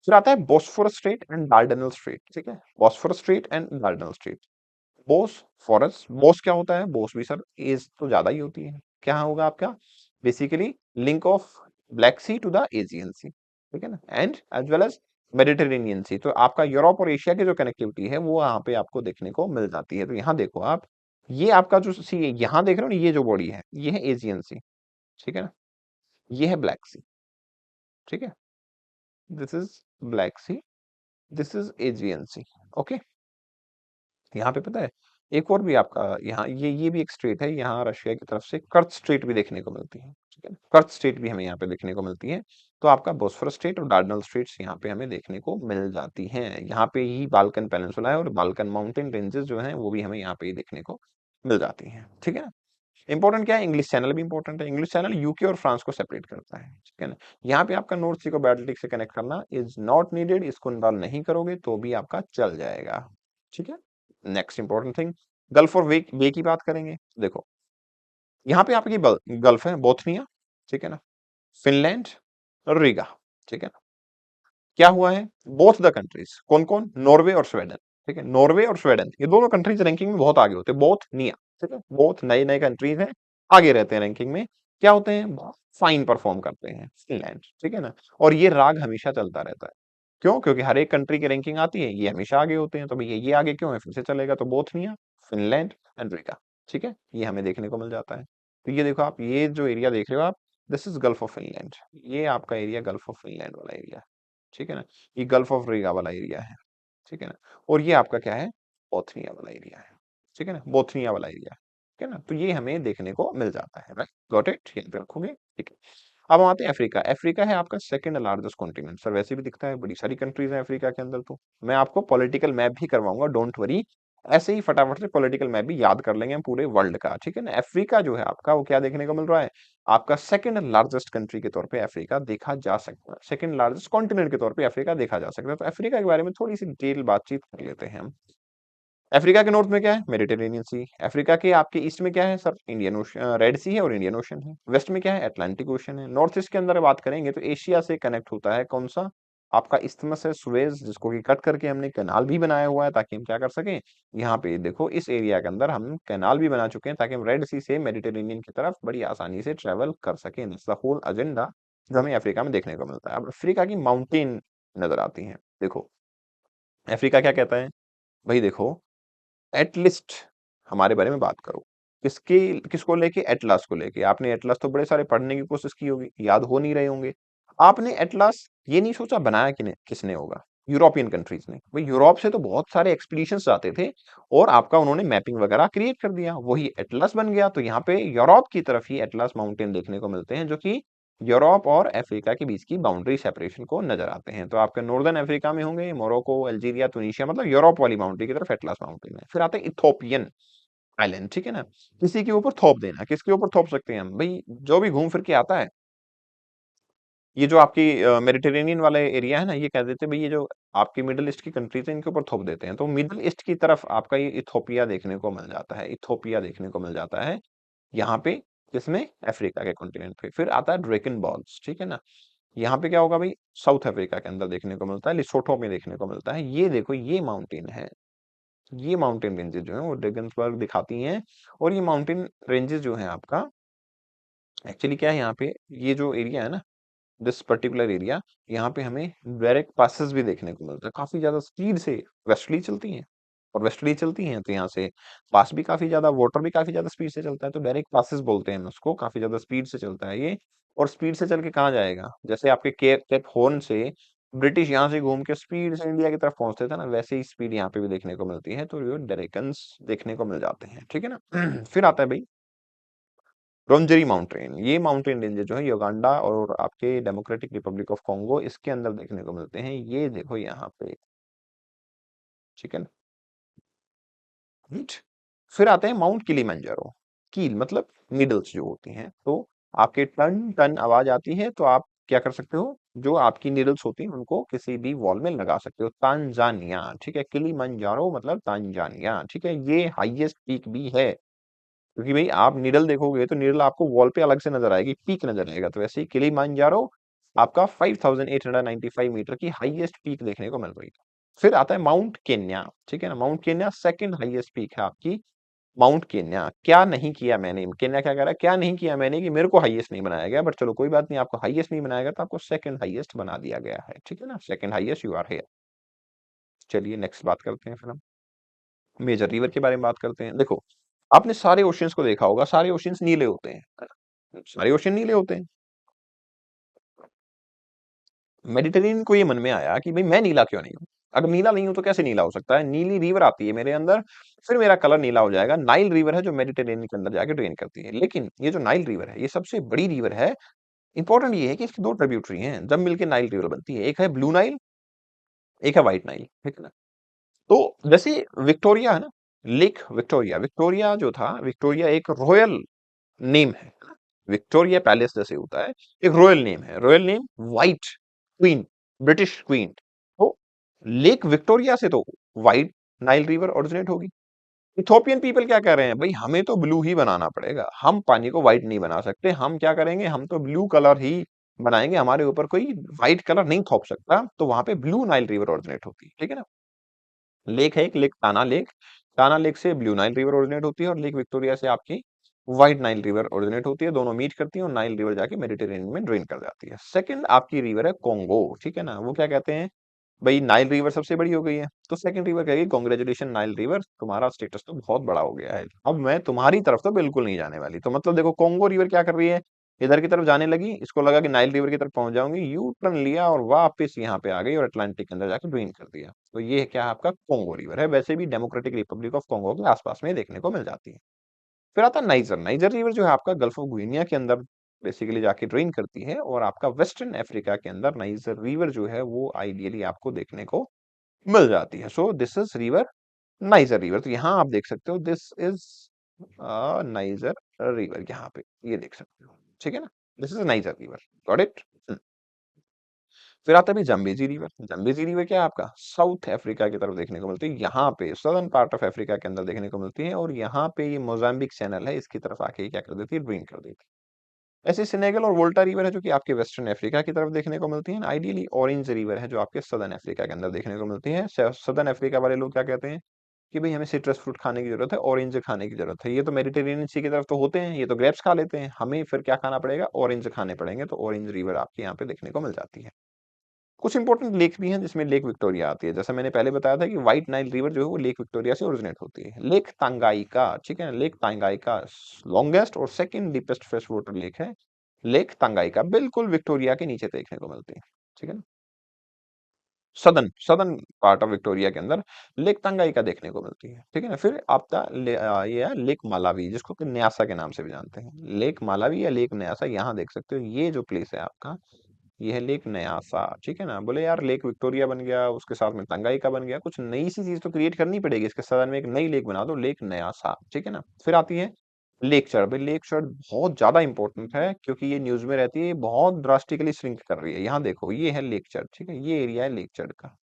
फिर आता है Bosphorus strait and Dardanelles strait, ठीक है, Bosphorus strait and Dardanelles strait. Boss forest, boss क्या होता है, बोस भी सर एज तो ज्यादा ही होती है, क्या होगा आपका, basically link of Black Sea to the Aegean Sea, ठीक है ना, and as well as Mediterranean Sea. तो आपका यूरोप और एशिया की जो कनेक्टिविटी है वो यहाँ पे आपको देखने को मिल जाती है। तो यहाँ देखो आप, ये आपका जो सी यहाँ देख रहे हो ना, ये जो बॉडी है ये है एजियन सी, ठीक है ना, ये है ब्लैक सी, ठीक है, this is Black Sea, this is Aegean Sea, okay. यहाँ पे पता है एक और भी आपका, यहाँ ये भी एक स्ट्रेट है, यहाँ रशिया की तरफ से कर्च स्ट्रेट भी देखने को मिलती है, ठीक है। कर्च स्ट्रेट भी हमें यहाँ पे देखने को मिलती है। तो आपका बोस्फोरस स्ट्रेट और डार्डनल स्ट्रेट्स यहाँ पे हमें देखने को मिल जाती हैं। यहाँ पे ही बाल्कन पेनिनसुला है और बाल्कन माउंटेन रेंजेस जो हैं वो भी हमें यहाँ पे ही देखने को मिल जाती हैं, ठीक है ना। इंपॉर्टेंट क्या है, इंग्लिश चैनल भी इंपॉर्टेंट है। इंग्लिश चैनल यूके और फ्रांस को सेपरेट करता है, ठीक है ना। यहाँ पे आपका नॉर्थ सी को बाल्टिक से कनेक्ट करना इज नॉट नीडेड, इसको इन्वॉल्व नहीं करोगे तो भी आपका चल जाएगा, ठीक है। नेक्स्ट इंपॉर्टेंट थिंग, गल्फ और वे की बात करेंगे। देखो यहाँ पे आपकी गल्फ है, बोथनिया, ठीक है ना, फिनलैंड और रीगा, ठीक है ना। क्या हुआ है, बोथ द कंट्रीज, कौन कौन, नॉर्वे और स्वीडन, ठीक है, नॉर्वे और स्वीडन ये दोनों कंट्रीज रैंकिंग में बहुत आगे होते हैं, बोथ निया, ठीक है, बोथ नए नए कंट्रीज हैं, आगे रहते हैं रैंकिंग में। क्या होते हैं, बहुत फाइन परफॉर्म करते हैं फिनलैंड, ठीक है ना। और ये राग हमेशा चलता रहता है, क्यों, क्योंकि हर एक कंट्री की रैंकिंग आती है, ये हमेशा आगे होते हैं, तो भैया ये आगे क्यों है, फिर से चलेगा, तो बोथनिया, फिनलैंड एंड रिगा, ठीक है, ये हमें देखने को मिल जाता है। तो ये देखो आप, ये जो एरिया देख रहे हो आप, this is gulf of Finland, ये आपका एरिया गल्फ ऑफ फिनलैंड वाला एरिया, ठीक है ना। ये गल्फ ऑफ रिगा वाला एरिया है, ठीक है ना। और ये आपका क्या है, बोथनिया वाला एरिया है, ठीक है ना, बोथनिया वाला एरिया, ठीक है ना। तो ये हमें देखने को मिल जाता है, राइट, गॉट इट, यहीं पे रखोगे, ठीक है। अब हम आते हैं अफ्रीका। अफ्रीका है आपका सेकंड लार्जेस्ट कॉन्टिनेंट, सर वैसे भी दिखता है, बड़ी सारी कंट्रीज हैं अफ्रीका के अंदर। तो मैं आपको पॉलिटिकल मैप भी करवाऊंगा, डोंट वरी, ऐसे ही फटाफट से पॉलिटिकल मैप भी याद कर लेंगे हम पूरे वर्ल्ड का, ठीक है ना। अफ्रीका जो है आपका, वो क्या देखने को मिल रहा है, आपका सेकंड लार्जेस्ट कंट्री के तौर पे अफ्रीका देखा जा सकता है, सेकंड लार्जेस्ट कॉन्टिनेंट के तौर पे अफ्रीका देखा जा सकता है। तो अफ्रीका के बारे में थोड़ी सी डिटेल बातचीत कर लेते हैं हम। अफ्रीका के नॉर्थ में क्या है, मेडिटेरेनियन सी। अफ्रीका के आपके ईस्ट में क्या है सर, इंडियन ओशन, रेड सी है और इंडियन ओशन है। वेस्ट में क्या है, अटलांटिक ओशन है। नॉर्थ ईस्ट के अंदर बात करेंगे तो एशिया से कनेक्ट होता है कौन सा, आपका इस्थमस है सुएज, जिसको कि कट करके हमने कैनाल भी बनाया हुआ है ताकि हम क्या कर सकें, यहाँ पे देखो इस एरिया के अंदर हम कैनाल भी बना चुके हैं ताकि हम रेड सी से मेडिटेरेनियन की तरफ बड़ी आसानी से ट्रेवल कर सकें। दैट्स द होल एजेंडा जो हमें अफ्रीका में देखने को मिलता है। अब अफ्रीका की माउंटेन नजर आती है। देखो अफ्रीका क्या कहता है भाई, देखो एटलिस्ट हमारे बारे में बात करो, किसकी, किसको लेके, एटलास को लेके। आपने एटलास तो बड़े सारे पढ़ने की कोशिश की होगी, याद हो नहीं रहे होंगे। आपने एटलास ये नहीं सोचा बनाया किसने होगा, यूरोपियन कंट्रीज ने। भाई यूरोप से तो बहुत सारे एक्सपीडिशंस आते थे और आपका उन्होंने मैपिंग वगैरह क्रिएट कर दिया, वही एटलस बन गया। तो यहाँ पे यूरोप की तरफ ही एटलस माउंटेन देखने को मिलते हैं, जो कि यूरोप और अफ्रीका के बीच की बाउंड्री सेपरेशन को नजर आते हैं। तो आपके नॉर्दर्न अफ्रीका में होंगे मोरक्को, अल्जीरिया, तुनिशिया, मतलब यूरोप वाली बाउंड्री की तरफ एटलस माउंटेन है। फिर आते हैं इथोपियन आइलैंड, ठीक है ना। किसी के ऊपर थोप देना, किसके ऊपर थोप सकते हैं हम भाई, जो भी घूम फिर के आता है, ये जो आपकी मेडिटेरेनियन वाला एरिया है ना, ये कह देते हैं भाई ये जो आपकी मिडिल ईस्ट की कंट्रीज है इनके ऊपर थोप देते हैं। तो मिडिल ईस्ट की तरफ आपका ये इथोपिया देखने को मिल जाता है, इथोपिया देखने को मिल जाता है यहाँ पे, किसमें, अफ्रीका के कॉन्टिनेंट पे। फिर आता है ड्रेकन बॉल्स, ठीक है ना। यहाँ पे क्या होगा भाई, साउथ अफ्रीका के अंदर देखने को मिलता है, लिसोटो में देखने को मिलता है। ये देखो ये माउंटेन है, ये माउंटेन रेंजेस जो है वो ड्रैगन्सबर्ग दिखाती हैं। और ये माउंटेन रेंजेस जो है आपका एक्चुअली क्या है, यहाँ पे ये जो एरिया है ना, दिस पर्टिकुलर एरिया, यहाँ पे हमें डायरेक्ट पासेस भी देखने को मिलता है, काफी ज्यादा स्पीड से वेस्टर्ली चलती हैं। और वेस्टर्ली चलती हैं तो यहाँ से पास भी काफी ज्यादा, वाटर भी काफी ज्यादा स्पीड से चलता है, तो डायरेक्ट पासेस बोलते हैं हम उसको, काफी ज्यादा स्पीड से चलता है ये। और स्पीड से चल के कहाँ जाएगा, जैसे आपके केप केप हॉर्न से ब्रिटिश यहाँ से घूम के स्पीड से इंडिया की तरफ पहुंचते थे ना, वैसे ही स्पीड यहाँ पे भी देखने को मिलती है। तो ये डायरेक्शंस देखने को मिल जाते हैं, ठीक है ना। फिर आता है भाई रोंजेरी माउंटेन। ये माउंटेन रेंज जो है युगांडा और आपके डेमोक्रेटिक रिपब्लिक ऑफ कॉन्गो इसके अंदर देखने को मिलते हैं। ये देखो यहाँ पे, ठीक है ना। राइट। फिर आते हैं माउंट किलिमंजारो। कील मतलब नीडल्स जो होती हैं, तो आपके टन टन आवाज आती है तो आप क्या कर सकते हो, जो आपकी नीडल्स होती हैं उनको किसी भी वॉल में लगा सकते हो। तांजानिया, ठीक है, किलिमंजारो मतलब तांजानिया, ठीक है। ये हाईएस्ट पीक भी है, क्योंकि भाई आप निडल देखोगे तो निडल आपको वॉल पे अलग से नजर आएगी, पीक नजर आएगा। तो वैसे ही किलिमांजारो आपका 5895 मीटर की हाईएस्ट पीक देखने को मिल रही है। फिर आता है माउंट केन्या, ठीक है ना। Mount Kenya second highest peak है आपकी। माउंट केन्या, क्या नहीं किया मैंने, केन्या क्या कह रहा है, क्या नहीं किया मैंने कि मेरे को हाईएस्ट नहीं बनाया गया, बट चलो कोई बात नहीं, आपको हाईएस्ट नहीं बनाया गया तो आपको सेकंड हाईएस्ट बना दिया गया है, ठीक है ना। Second highest you are here. चलिए नेक्स्ट बात करते हैं फिर हम मेजर रिवर के बारे में बात करते हैं। देखो आपने सारे ओशियंस को देखा होगा, सारे ओशियंस नीले होते हैं, है ना? सारे ओशियन नीले होते हैं। मेडिटेरेनियन को ये मन में आया कि भाई मैं नीला क्यों नहीं हूं, अगर नीला नहीं हूं तो कैसे नीला हो सकता है। नीली रिवर आती है मेरे अंदर, फिर मेरा कलर नीला हो जाएगा। नाइल रिवर है जो मेडिटेरेनियन के अंदर जाके ड्रेन करती है, लेकिन ये जो नाइल रिवर है ये सबसे बड़ी रिवर है। इंपॉर्टेंट ये है कि इसकी दो ट्रिब्यूटरी हैं, जब मिलकर नाइल रिवर बनती है, एक है ब्लू नाइल, एक है व्हाइट नाइल, ठीक है ना। तो जैसे विक्टोरिया है ना, लेक विक्टोरिया, विक्टोरिया जो था, विक्टोरिया एक रॉयल नेम है। विक्टोरिया पैलेस जैसे होता है, एक रॉयल नेम है, royal name white queen, British queen. तो लेक विक्टोरिया से तो व्हाइट नाइल रिवर ओरिजिनेट होगी। इथोपियन पीपल क्या कह रहे हैं, भाई हमें तो ब्लू ही बनाना पड़ेगा, हम पानी को व्हाइट नहीं बना सकते, हम क्या करेंगे, हम तो ब्लू कलर ही बनाएंगे, हमारे ऊपर कोई व्हाइट कलर नहीं थोप सकता। तो वहां पे ब्लू नाइल रिवर ओरिजिनेट होती है, ठीक है ना। लेक है एक, लेक टाना लेक, टाना लेक से ब्लू नाइल रिवर ओरिजिनेट होती है, और लेक विक्टोरिया से आपकी व्हाइट नाइल रिवर ओरिजिनेट होती है। दोनों मीट करती है और नाइल रिवर जाके मेडिटेरेनियन में ड्रेन कर जाती है। सेकंड आपकी रिवर है कोंगो, ठीक है ना। वो क्या कहते हैं भाई, नाइल रिवर सबसे बड़ी हो गई है, तो सेकंड रिवर कहेगी कॉन्ग्रेचुलेशन नाइल रिवर, तुम्हारा स्टेटस तो बहुत बड़ा हो गया है, अब मैं तुम्हारी तरफ तो बिल्कुल नहीं जाने वाली। तो मतलब देखो कोंगो रिवर क्या कर रही है, इधर की तरफ जाने लगी, इसको लगा कि नाइल रिवर की तरफ पहुंच जाऊंगी, यू टर्न लिया और वापस यहाँ पे आ गई और अटलांटिक के अंदर जाकर ड्रेन कर दिया। तो ये क्या है आपका कोंगो रिवर है, वैसे भी डेमोक्रेटिक रिपब्लिक ऑफ कोंगो के आसपास में देखने को मिल जाती है। फिर आता है नाइजर, नाइजर रिवर जो है आपका गल्फ ऑफ गुइनिया के अंदर बेसिकली जाके ड्रेन करती है, और आपका वेस्टर्न अफ्रीका के अंदर नाइजर रिवर जो है वो आइडियली आपको देखने को मिल जाती है। So this is river niger river. तो यहाँ आप देख सकते हो दिस इज नाइजर रिवर, यहाँ पे ये देख सकते हो, ठीक है ना। This is niger river, got it. फिर आता है जम्बेजी रिवर। जम्बेजी रिवर क्या है आपका साउथ अफ्रीका की तरफ देखने को मिलती है, यहाँ पे सदर्न पार्ट ऑफ अफ्रीका के अंदर देखने को मिलती है, और यहाँ पे ये मोजाम्बिक चैनल है, इसकी तरफ आके क्या कर देती है, ड्रेन कर देती है। ऐसे सेनेगल और वोल्टा रिवर है जो कि आपके वेस्टर्न अफ्रीका की तरफ देखने को मिलती है। आइडियली ऑरेंज रिवर है जो आपके सदर्न अफ्रीका के अंदर देखने को मिलती है। सदर्न अफ्रीका वाले लोग क्या कहते हैं कि भाई हमें सिट्रस फ्रूट खाने की जरूरत है, ऑरेंज खाने की जरूरत है। ये तो मेडिटेरेनियन सी की तरफ तो होते हैं, ये तो ग्रेप्स खा लेते हैं, हमें फिर क्या खाना पड़ेगा, ऑरेंज खाने पड़ेंगे। तो ऑरेंज रिवर आपके यहाँ पे देखने को मिल जाती है। कुछ इंपॉर्टेंट लेक भी हैं जिसमें लेक विक्टोरिया आती है। जैसा मैंने पहले बताया था कि व्हाइट नाइल रिवर जो है वो लेक विक्टोरिया से ओरिजिनेट होती है। लेक तांगाइका, ठीक है, लेक तांगाइका लॉन्गेस्ट और second deepest fresh water lake है। लेक तांगाइका बिल्कुल विक्टोरिया के नीचे देखने को मिलती है, ठीक है ना। Southern southern part of Victoria के अंदर लेक तांगाइका देखने को मिलती है, ठीक है ना। फिर आपका ये है लेक मालावी, जिसको कि न्यासा के नाम से भी जानते हैं। लेक मालावी या लेक न्यासा, यहाँ देख सकते हो ये जो प्लेस है आपका, ये है लेक न्यासा, ठीक है ना। बोले यार लेक विक्टोरिया बन गया, उसके साथ में तंगाई का बन गया, कुछ नई सी चीज तो क्रिएट करनी पड़ेगी, इसके साथ में एक नई लेक बना दो, लेक न्यासा, ठीक है ना। फिर आती है लेक चढ़। भाई लेक चढ़ बहुत ज्यादा इंपॉर्टेंट है क्योंकि ये न्यूज में रहती है, बहुत ड्रास्टिकली श्रिंक कर रही है। यहाँ देखो ये है लेक चढ़, ठीक है, ये एरिया है लेक चढ़ का,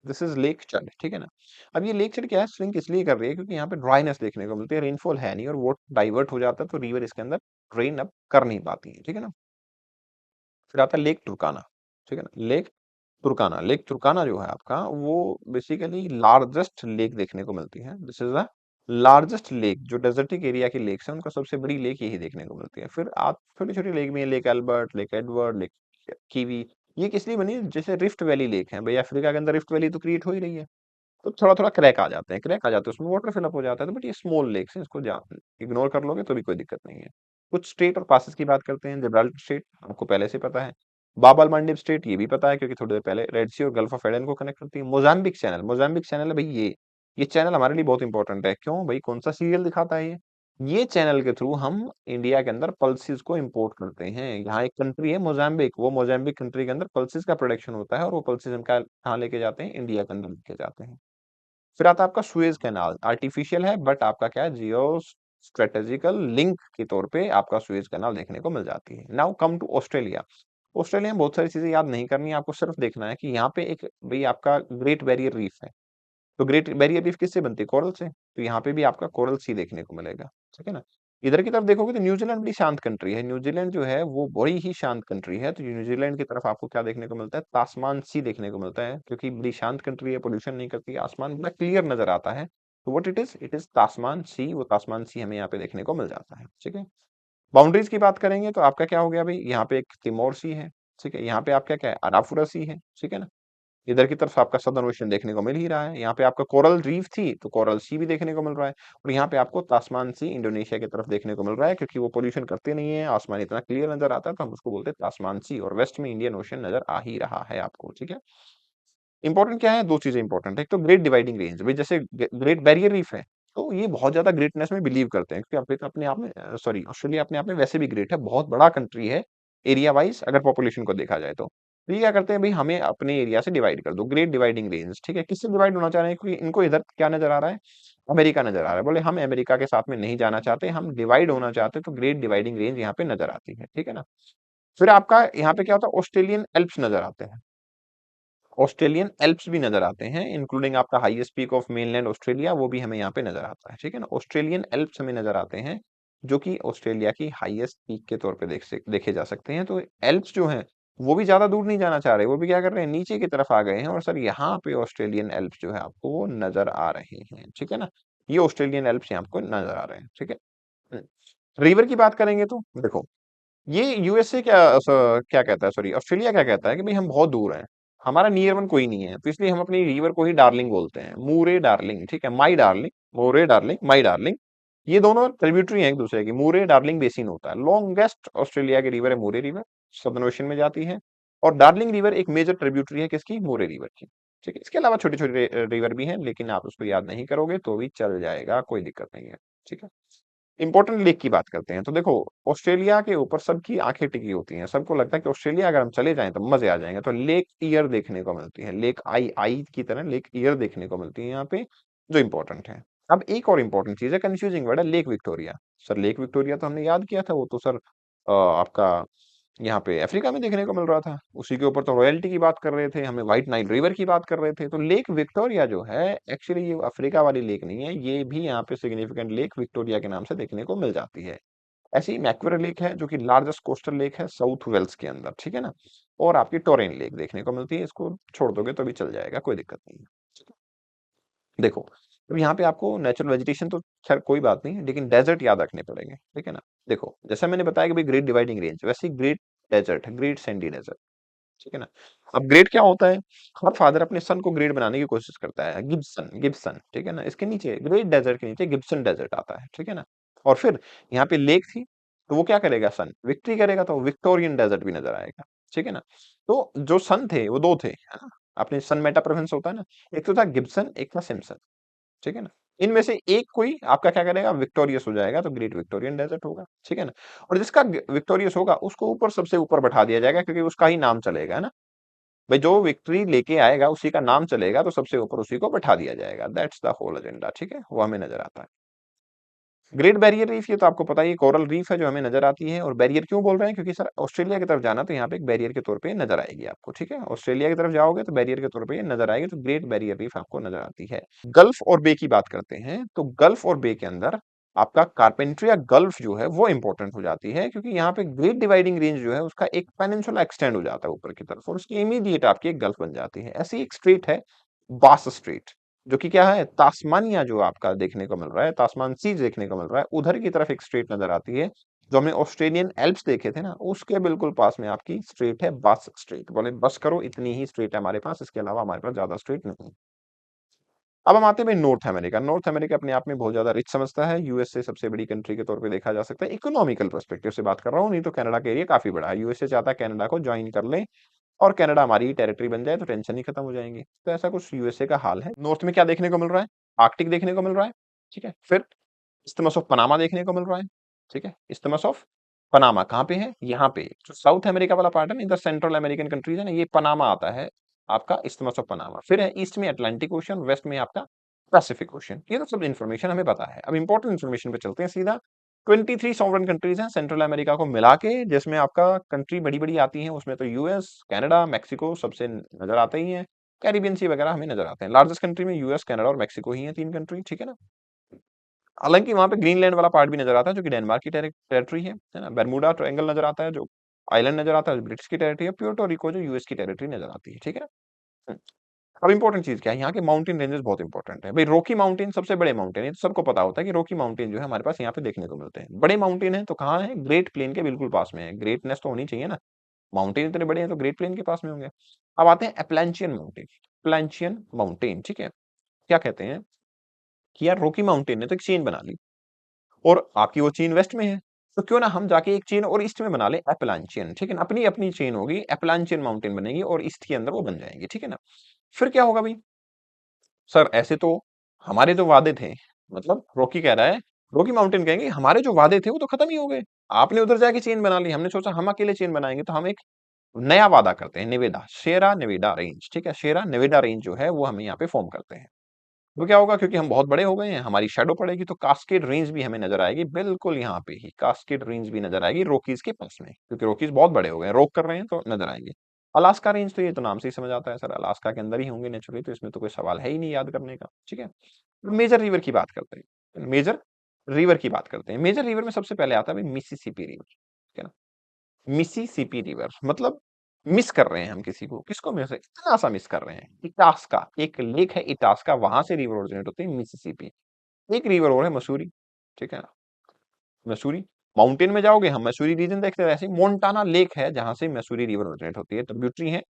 दिस इज लेक चढ़, ठीक है ना। अब ये लेक चढ़ क्या है, श्रिंक इसलिए कर रही है क्योंकि यहाँ पे ड्राइनेस देखने को मिलती है, रेनफॉल है नहीं और वो डाइवर्ट हो जाता है, तो रिवर इसके अंदर ड्रेन अब कर नहीं पाती है, ठीक है ना। फिर आता है लेक तुर्काना, ठीक है ना। लेक तुर्काना, लेक तुर्काना जो है आपका वो बेसिकली लार्जेस्ट लेक देखने को मिलती है। This is the largest lake. जो डेजर्टिक एरिया की लेक्स है उनका सबसे बड़ी लेक यही देखने को मिलती है। फिर आप छोटी छोटी लेक भी है, lake Albert, lake Edward, lake kiwi. ये किस लिए बनी है, जैसे रिफ्ट वैली लेक है, भाई अफ्रीका के अंदर रिफ्ट वैली तो क्रिएट हो ही रही है, तो थोड़ा थोड़ा क्रैक आ जाते हैं, क्रैक आ जाते हैं, उसमें वाटर फिलअप हो जाता है। तो बट ये स्मॉल लेक्स हैं, इसको इग्नोर कर लोगे तो भी कोई दिक्कत नहीं है। कुछ स्टेट और पासेस की बात करते हैं। जिब्राल्टर स्टेट आपको पहले से पता है। बाब अल मंडब स्टेट ये भी पता है क्योंकि थोड़ी देर पहले रेड सी और गल्फ ऑफ एडन को कनेक्ट करती है। मोजाम्बिक चैनल, मोजाम्बिक चैनल है भाई ये चैनल हमारे लिए बहुत इंपॉर्टेंट है। क्यों भाई, कौन सा सीरियल दिखाता है ये चैनल के थ्रू हम इंडिया के अंदर पल्सेस को इंपोर्ट करते हैं। यहाँ एक कंट्री है मोजाम्बिक, वो मोजाम्बिक कंट्री के अंदर पल्सेस का प्रोडक्शन होता है और वो पल्सेस हम कहाँ लेके जाते हैं, इंडिया के अंदर लेके जाते हैं। फिर आता है आपका सुएज कैनाल, आर्टिफिशियल है बट आपका क्या है, जियो स्ट्रेटेजिकल लिंक के तौर पे आपका सुएज कैनाल देखने को मिल जाती है। Now come to Australia. Australia में बहुत सारी चीजें याद नहीं करनी है आपको, सिर्फ देखना है कि यहाँ पे एक भाई आपका ग्रेट बैरियर रीफ है। तो ग्रेट बैरियर रीफ किससे बनती है, कोरल से, तो यहाँ पे भी आपका कोरल सी देखने को मिलेगा, ठीक है ना। इधर की तरफ देखोगे तो न्यूजीलैंड बड़ी शांत कंट्री है। न्यूजीलैंड जो है वो बड़ी ही शांत कंट्री है। तो न्यूजीलैंड की तरफ आपको क्या देखने को मिलता है, तासमान सी देखने को मिलता है, क्योंकि बड़ी शांत कंट्री है, पोल्यूशन नहीं करती, आसमान बड़ा क्लियर नजर आता है। तो व्हाट इट इज तासमान सी, वो तासमान सी हमें यहाँ पे देखने को मिल जाता है, ठीक है। बाउंड्रीज की बात करेंगे तो आपका क्या हो गया भाई, यहाँ पे एक तिमोर सी है, ठीक है, यहाँ पे आपका क्या है, अराफुरा सी है, ठीक है ना। इधर की तरफ आपका सदर्न ओशन देखने को मिल ही रहा है। यहाँ पे आपका कोरल रीफ थी तो कोरल सी भी देखने को मिल रहा है। और यहाँ पे आपको तासमान सी इंडोनेशिया की तरफ देखने को मिल रहा है, क्योंकि वो पोल्यूशन करते नहीं है, आसमान इतना क्लियर नजर आता है, तो हम उसको बोलते हैं तासमान सी। और वेस्ट में इंडियन ओशन नजर आ ही रहा है आपको, ठीक है। इंपॉर्टेंट क्या है, दो चीजें इंपॉर्टेंट है। एक तो ग्रेट डिवाइडिंग रेंज, भाई जैसे ग्रेट बैरियर रीफ है, तो ये बहुत ज्यादा ग्रेटनेस में बिलीव करते हैं, क्योंकि अफ्रीका अपने आप में, सॉरी ऑस्ट्रेलिया अपने आप में वैसे भी ग्रेट है, बहुत बड़ा कंट्री है एरिया वाइज, अगर पॉपुलेशन को देखा जाए तो ये क्या करते हैं भाई, हमें अपने एरिया से डिवाइड कर दो, ग्रेट डिवाइडिंग रेंज, ठीक है। किससे डिवाइड होना चाह रहे हैं, क्योंकि इनको इधर क्या नजर आ रहा है, अमेरिका नजर आ रहा है। बोले हम अमेरिका के साथ में नहीं जाना चाहते, हम डिवाइड होना चाहते, तो ग्रेट डिवाइडिंग रेंज यहाँ पे नजर आती है, ठीक है ना। फिर आपका यहाँ पे क्या होता है, ऑस्ट्रेलियन एल्प्स नजर आते हैं। ऑस्ट्रेलियन एल्प्स भी नजर आते हैं, इंक्लूडिंग आपका highest peak of mainland Australia, वो भी हमें यहाँ पे नजर आता है, ठीक है ना। ऑस्ट्रेलियन एल्प्स हमें नजर आते हैं, जो कि ऑस्ट्रेलिया की हाईएस्ट पीक के तौर पे देखे जा सकते हैं। तो एल्प्स जो हैं वो भी ज्यादा दूर नहीं जाना चाह रहे, वो भी क्या कर रहे हैं, नीचे की तरफ आ गए हैं। और सर यहाँ पे ऑस्ट्रेलियन एल्प्स जो है आपको वो नजर आ रहे हैं, ठीक है ना। ये ऑस्ट्रेलियन एल्प्स यहाँ आपको नजर आ रहे हैं, ठीक है। रिवर की बात करेंगे तो देखो, ये यूएसए क्या कहता है, सॉरी ऑस्ट्रेलिया क्या कहता है कि भाई हम बहुत दूर हैं, हमारा नियर वन कोई नहीं है, तो इसलिए हम अपनी रिवर को ही डार्लिंग बोलते हैं, मूरे डार्लिंग, ठीक है, my darling, more darling, my darling. ये दोनों ट्रिब्यूटरी हैं एक दूसरे की, मूरे डार्लिंग बेसिन होता है। लॉन्गेस्ट ऑस्ट्रेलिया की रिवर है मूरे रिवर, सदर्न ओशन में जाती है। और डार्लिंग रिवर एक मेजर ट्रिब्यूटरी है किसकी, मूरे रिवर की, ठीक है। इसके अलावा छोटी छोटी रिवर भी हैं, लेकिन आप उसको याद नहीं करोगे तो भी चल जाएगा, कोई दिक्कत नहीं है, ठीक है। इंपॉर्टेंट लेक की बात करते हैं तो देखो, ऑस्ट्रेलिया के ऊपर सबकी आंखें टिकी होती हैं। सबको लगता है कि ऑस्ट्रेलिया अगर हम चले जाएं तो मजे आ जाएंगे। तो लेक ईयर देखने को मिलती है, लेक आई आई की तरह लेक ईयर देखने को मिलती है यहाँ पे, जो इंपॉर्टेंट है। अब एक और इंपॉर्टेंट चीज है, कंफ्यूजिंग वर्ड है lake Victoria. Sir lake Victoria तो हमने याद किया था, वो तो सर आपका यहाँ पे अफ्रीका में देखने को मिल रहा था। उसी के ऊपर तो रॉयल्टी की बात कर रहे थे, हमें व्हाइट नाइल रिवर की बात कर रहे थे। तो लेक विक्टोरिया जो है, एक्चुअली ये अफ्रीका वाली लेक नहीं है, ये भी यहाँ पे सिग्निफिकेंट लेक विक्टोरिया के नाम से देखने को मिल जाती है। ऐसी ही मैक्वेरा लेक है जो कि लार्जेस्ट कोस्टल लेक है साउथ वेल्स के अंदर, ठीक है ना। और आपकी टोरेन लेक देखने को मिलती है, इसको छोड़ दोगे तो भी चल जाएगा, कोई दिक्कत नहीं है। देखो, अब यहाँ पे आपको नेचुरल वेजिटेशन तो खैर कोई बात नहीं है, लेकिन डेजर्ट याद रखने पड़ेंगे, ठीक है ना। देखो, जैसा मैंने बताया कि भाई ग्रेट डिवाइडिंग रेंज, वैसे ही ग्रेट डेजर्ट है, ग्रेट सैंडी डेजर्ट, ठीक है ना। अब ग्रेट क्या होता है? हर फादर अपने सन को ग्रेट बनाने की कोशिश करता है, गिब्सन गिब्सन, ठीक है ना। इसके नीचे ग्रेट डेजर्ट के नीचे गिब्सन डेजर्ट आता है, ठीक है ना। और फिर यहाँ पे लेक थी, तो वो क्या करेगा? सन विक्ट्री करेगा तो विक्टोरियन डेजर्ट भी नजर आएगा, ठीक है ना। तो जो सन थे वो दो थे, है ना। अपने सन मेटा प्रोविंस होता है ना, एक तो था गिब्सन, एक था सिम्पसन, ठीक है ना। इनमें से एक कोई आपका क्या करेगा? विक्टोरियस हो जाएगा, तो ग्रेट विक्टोरियन डेजर्ट होगा, ठीक है ना। और जिसका विक्टोरियस होगा उसको ऊपर, सबसे ऊपर बैठा दिया जाएगा, क्योंकि उसका ही नाम चलेगा, है ना। भाई जो विक्ट्री लेके आएगा उसी का नाम चलेगा, तो सबसे ऊपर उसी को बैठा दिया जाएगा। दैट्स द होल एजेंडा, ठीक है, वो हमें नजर आता है। ग्रेट बैरियर रीफ, ये तो आपको पता ही है, कोरल रीफ है जो हमें नजर आती है। और बैरियर क्यों बोल रहे हैं? क्योंकि सर ऑस्ट्रेलिया की तरफ जाना तो यहाँ पे एक बैरियर के तौर पे नजर आएगी आपको, ठीक है। ऑस्ट्रेलिया की तरफ जाओगे तो बैरियर के तौर पे ये नजर आएगी, तो ग्रेट बैरियर रीफ आपको नजर आती है। गल्फ और बे की बात करते हैं, तो गल्फ और बे के अंदर आपका कारपेंट्रिया गल्फ जो है वो इंपॉर्टेंट हो जाती है, क्योंकि यहाँ पे ग्रेट डिवाइडिंग रेंज जो है उसका एक पेनिनसुला एक्सटेंड हो जाता है ऊपर की तरफ, और उसकी इमीडिएट आपकी एक गल्फ बन जाती है। ऐसी एक स्ट्रेट है बास स्ट्रेट, जो कि क्या है? तास्मानिया जो आपका देखने को मिल रहा है, तास्मान सीज देखने को मिल रहा है, उधर की तरफ एक स्ट्रेट नजर आती है। जो हमने ऑस्ट्रेलियन एल्प्स देखे थे ना, उसके बिल्कुल पास में आपकी स्ट्रेट है बास स्ट्रेट। बोले बस करो, इतनी ही स्ट्रेट है हमारे पास, इसके अलावा हमारे पास ज्यादा स्ट्रेट नहीं। अब हम आते हैं भाई नॉर्थ अमेरिका। नॉर्थ अमेरिका अपने आप में बहुत ज्यादा रिच समझता है, यूएसए सबसे बड़ी कंट्री के तौर पे देखा जा सकता है। इकोनॉमिकल पर्सपेक्टिव से बात कर रहा हूँ, नहीं तो कनाडा का एरिया काफी बड़ा है। यूएसए चाहता है कनाडा को ज्वाइन कर ले, और कनाडा हमारी ही टेरिटरी बन जाए, तो टेंशन ही खत्म हो जाएंगी। तो ऐसा कुछ यूएसए का हाल है। नॉर्थ में क्या देखने को मिल रहा है? आर्कटिक देखने को मिल रहा है, ठीक है। फिर इस्थमस ऑफ पनामा देखने को मिल रहा है, ठीक है। इस्थमस ऑफ पनामा कहाँ पे है? यहाँ पे जो साउथ अमेरिका वाला पार्ट है ना, इधर सेंट्रल अमेरिकन कंट्रीज है ना, ये पनामा आता है आपका, इस्थमस ऑफ पनामा। फिर है ईस्ट में अटलांटिक ओशन, वेस्ट में आपका पैसिफिक ओशन। ये तो सब इन्फॉर्मेशन हमें पता है। अब इंपॉर्टेंट इन्फॉर्मेशन पे चलते हैं सीधा। 23 सॉवरेन कंट्रीज हैं सेंट्रल अमेरिका को मिला के, जिसमें आपका कंट्री बड़ी बड़ी आती हैं, उसमें तो यूएस, कनाडा, मैक्सिको सबसे नजर आते ही हैं। कैरिबियन सी वगैरह हमें नजर आते हैं। लार्जेस्ट कंट्री में यूएस, कनाडा और मैक्सिको ही है, तीन कंट्री, ठीक है ना। हालांकि वहां पे ग्रीनलैंड वाला पार्ट भी नजर आता है, जो कि डेनमार्क की टेरिटरी है ना। बर्मुडा ट्रायंगल नजर आता है, जो आइलैंड नजर आता है, जो ब्रिटिश की टेरिटरी है। प्यूर्टो रिको जो यूएस की टेरिटरी नजर आती है, ठीक है ना। अब इंपॉर्टेंट चीज क्या है? यहाँ के माउंटेन रेंजेस बहुत इंपॉर्टेंट है भाई। रॉकी माउंटेन सबसे बड़े माउंटेन है, तो सबको पता होता है कि रॉकी माउंटेन जो है हमारे पास यहाँ पे देखने को मिलते हैं। बड़े माउंटेन है तो कहाँ है? ग्रेट प्लेन के बिल्कुल पास में है। ग्रेटनेस तो होनी चाहिए ना, माउंटेन इतने बड़े हैं तो ग्रेट प्लेन के पास में होंगे। अब आते हैं एप्लांचियन माउंटेन। एप्लांचियन माउंटेन, ठीक है। क्या कहते हैं कि यार रॉकी माउंटेन ने तो एक चेन बना ली, और आपकी वो चेन वेस्ट में है, तो क्यों ना हम जाके एक चेन और ईस्ट में बना ले, एपलांचियन, ठीक है ना। अपनी अपनी चेन होगी, एपलांचियन माउंटेन बनेगी, और ईस्ट के अंदर वो बन जाएंगे, ठीक है ना। फिर क्या होगा भाई? सर ऐसे तो हमारे जो वादे थे, मतलब रॉकी कह रहा है, रॉकी माउंटेन कहेंगे हमारे जो वादे थे वो तो खत्म ही हो गए। आपने उधर जाके चेन बना ली, हमने सोचा हम अकेले चेन बनाएंगे, तो हम एक नया वादा करते हैं, नेवेदा, शेरा नेवेदा रेंज, ठीक है। शेरा नेवेदा रेंज जो है वो हमें यहाँ पे फॉर्म करते हैं। तो क्या होगा? क्योंकि हम बहुत बड़े हो गए हैं, हमारी शैडो पड़ेगी, तो कास्केड रेंज भी हमें नजर आएगी, बिल्कुल यहाँ पे ही कास्केड रेंज भी नजर आएगी रॉकीज के पास में, क्योंकि रॉकीज बहुत बड़े हो गए हैं, रॉक कर रहे हैं, तो नजर आएंगे। अलास्का रेंज, तो ये तो नाम से ही समझ आता है सर, अलास्का के अंदर ही होंगे नेचुरली, तो इसमें तो कोई सवाल है ही नहीं याद करने का, ठीक है। मेजर रिवर की बात करते हैं, मेजर रिवर की बात करते हैं। मेजर रिवर में सबसे पहले आता है भाई मिसिसिपी रिवर, ठीक है ना। मिसिसिपी रिवर मतलब मिस कर रहे हैं हम किसी को, किसको मिस, इतना सा मिस कर रहे हैं। इटास्का एक लेक है, इटास्का, वहां से रिवर ओरिजिनेट होती है, मिसिसिपी। एक रिवर और है मसूरी, ठीक है ना। मसूरी माउंटेन में जाओगे, हम मसूरी रीजन देखते हैं। ऐसे मोन्टाना लेक है जहां से मसूरी रिवर ओरिजिनेट होती है, ट्रिब्यूटरी है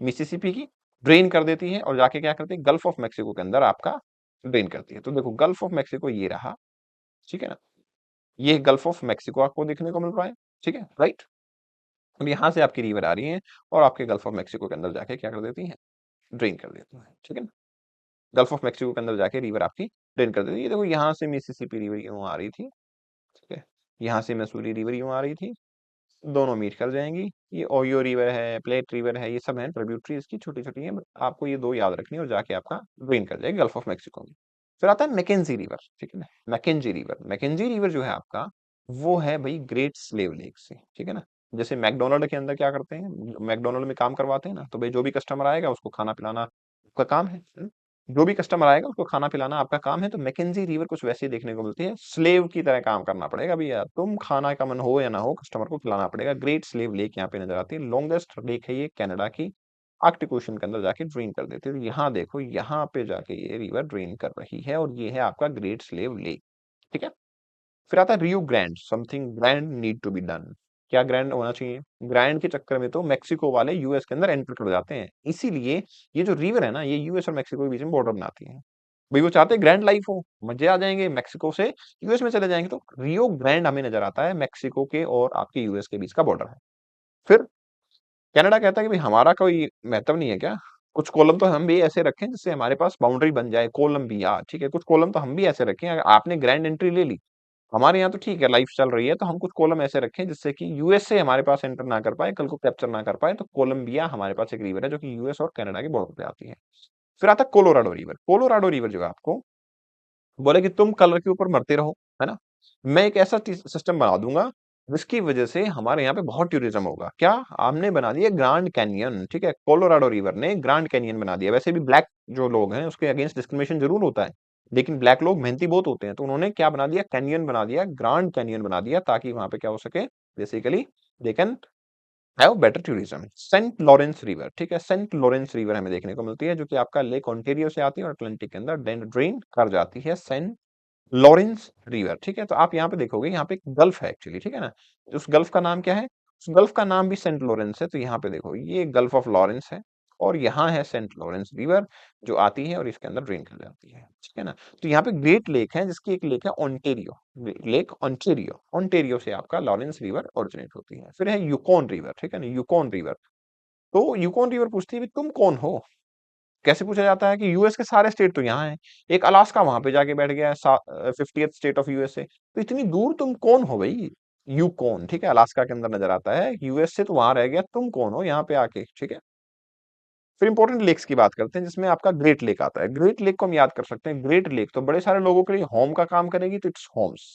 मिसिसिपी की, ड्रेन कर देती है और जाके क्या करती है? गल्फ ऑफ मैक्सिको के अंदर आपका ड्रेन करती है। तो देखो गल्फ ऑफ मैक्सिको ये रहा, ठीक है ना। ये गल्फ ऑफ मैक्सिको आपको देखने को मिल रहा है, ठीक है, राइट। अब यहाँ से आपकी रिवर आ रही है, और आपके गल्फ ऑफ मैक्सिको के अंदर जाके क्या कर देती है? ड्रेन कर देती है, ठीक है ना। गल्फ ऑफ मैक्सिको के अंदर जाके रिवर आपकी ड्रेन कर देती है। ये देखो यहाँ से मिसिसिपी रिवर यूं आ रही थी, यहाँ से मसूरी रिवर यूं आ रही थी, दोनों मीट कर जाएंगी। ये ओयो रिवर है, प्लेट रिवर है, ये सब है ट्रिब्यूटरीज की छोटी छोटी है, आपको ये दो याद रखनी है और जाके आपका ड्रेन कर जाएगी गल्फ ऑफ मेक्सिको में। फिर आता है मैकेंजी रिवर, ठीक है ना। मैकेंजी रिवर, मैकेंजी रिवर जो है आपका, वो है भाई ग्रेट स्लेव लेक से, ठीक है ना। जैसे मैकडोनल्ड के अंदर क्या करते हैं, मैकडोनल्ड में काम करवाते हैं ना, तो भाई जो भी कस्टमर आएगा उसको खाना पिलाना आपका काम है। जो भी कस्टमर आएगा उसको खाना पिलाना आपका काम है। तो मैकेंजी रिवर कुछ वैसे ही देखने को मिलती है, स्लेव की तरह काम करना पड़ेगा भैया, तुम खाना का मन हो या ना हो कस्टमर को खिलाना पड़ेगा। ग्रेट स्लेव लेक यहाँ पे नजर आती है, लॉन्गेस्ट लेक है ये कनाडा की, आर्कटिक ओशन के अंदर जाके ड्रेन कर देती है। तो यहाँ देखो, यहाँ पे जाके ये रिवर ड्रेन कर रही है और ये है आपका ग्रेट स्लेव लेक, ठीक है। फिर आता है Rio Grande, something grand need to be done. क्या ग्रैंड होना चाहिए? ग्रैंड के चक्कर में तो मेक्सिको वाले यूएस के अंदर एंटर कर जाते हैं, इसीलिए ये जो रिवर है ना, ये यूएस और मेक्सिको के बीच में बॉर्डर बनाती है। भाई वो चाहते हैं ग्रैंड लाइफ हो, मजे आ जाएंगे, मेक्सिको से यूएस में चले जाएंगे। तो रियो ग्रैंड हमें नजर आता है, मेक्सिको के और आपके यूएस के बीच का बॉर्डर है। फिर कनाडा कहता है कि भाई हमारा कोई महत्व नहीं है क्या, कुछ कॉलम तो हम भी ऐसे रखें जिससे हमारे पास बाउंड्री बन जाए, कोलंबिया, ठीक है, कुछ कॉलम तो हम भी ऐसे रखें। अगर आपने ग्रैंड एंट्री ले ली, हमारे यहाँ तो ठीक है लाइफ चल रही है, तो हम कुछ कॉलम ऐसे रखें जिससे कि यूएस से हमारे पास एंटर ना कर पाए, कल को कैप्चर ना कर पाए। तो कोलंबिया हमारे पास एक रिवर है जो कि यूएस और कनाडा के बॉर्डर पे आती है। फिर आता है कोलोराडो रिवर। कोलोराडो रिवर जो है आपको बोले कि तुम कलर के ऊपर मरते रहो, है ना, मैं एक ऐसा सिस्टम बना दूंगा जिसकी वजह से हमारे यहाँ पे बहुत टूरिज्म होगा। क्या? हमने बना दिया ग्रांड कैनियन, ठीक है, कोलोराडो रिवर ने ग्रांड कैनियन बना दिया। वैसे भी ब्लैक जो लोग हैं उसके अगेंस्ट डिस्क्रिमिनेशन जरूर होता है, लेकिन ब्लैक लोग मेहनती बहुत होते हैं, तो उन्होंने क्या बना दिया, कैनियन बना दिया, ग्रांड कैनियन बना दिया, ताकि वहां पे क्या हो सके, basically they can have better tourism. Saint Lawrence river, ठीक है, सेंट लॉरेंस रिवर हमें देखने को मिलती है, जो कि आपका लेक ओंटेरियो से आती है और अटलांटिक के अंदर ड्रेन कर जाती है, सेंट लॉरेंस रिवर, ठीक है। तो आप यहाँ पे देखोगे, यहाँ पे एक गल्फ है एक्चुअली, ठीक है ना। उस गल्फ का नाम क्या है? उस गल्फ का नाम भी सेंट लॉरेंस है। तो यहाँ पे देखो, ये गल्फ ऑफ लॉरेंस है और यहाँ है सेंट लॉरेंस रिवर जो आती है और इसके अंदर ड्रेन कर जाती है, ठीक है ना। तो यहाँ पे ग्रेट लेक है, जिसकी एक लेक है ओंटेरियो, लेक ओंटेरियो, ओंटेरियो से आपका लॉरेंस रिवर ओरिजिनेट होती है। फिर है यूकॉन रिवर, ठीक है ना, यूकॉन रिवर। तो यूकॉन रिवर पूछती है, "भी तुम कौन हो?" कैसे पूछा जाता है कि यूएस के सारे स्टेट तो यहाँ हैं, एक अलास्का वहां पे जाके बैठ गया है, 50th स्टेट ऑफ यूएसए, तो इतनी दूर तुम कौन हो भाई? यूकॉन, ठीक है, अलास्का के अंदर नजर आता है, यूएस से तो वहां रह गया, तुम कौन हो यहाँ पे आके, ठीक है। फिर इंपॉर्टेंट लेक्स की बात करते हैं, जिसमें आपका ग्रेट लेक आता है। ग्रेट लेक को हम याद कर सकते हैं, ग्रेट लेक तो बड़े सारे लोगों के लिए होम का काम करेगी, तो इट्स होम्स,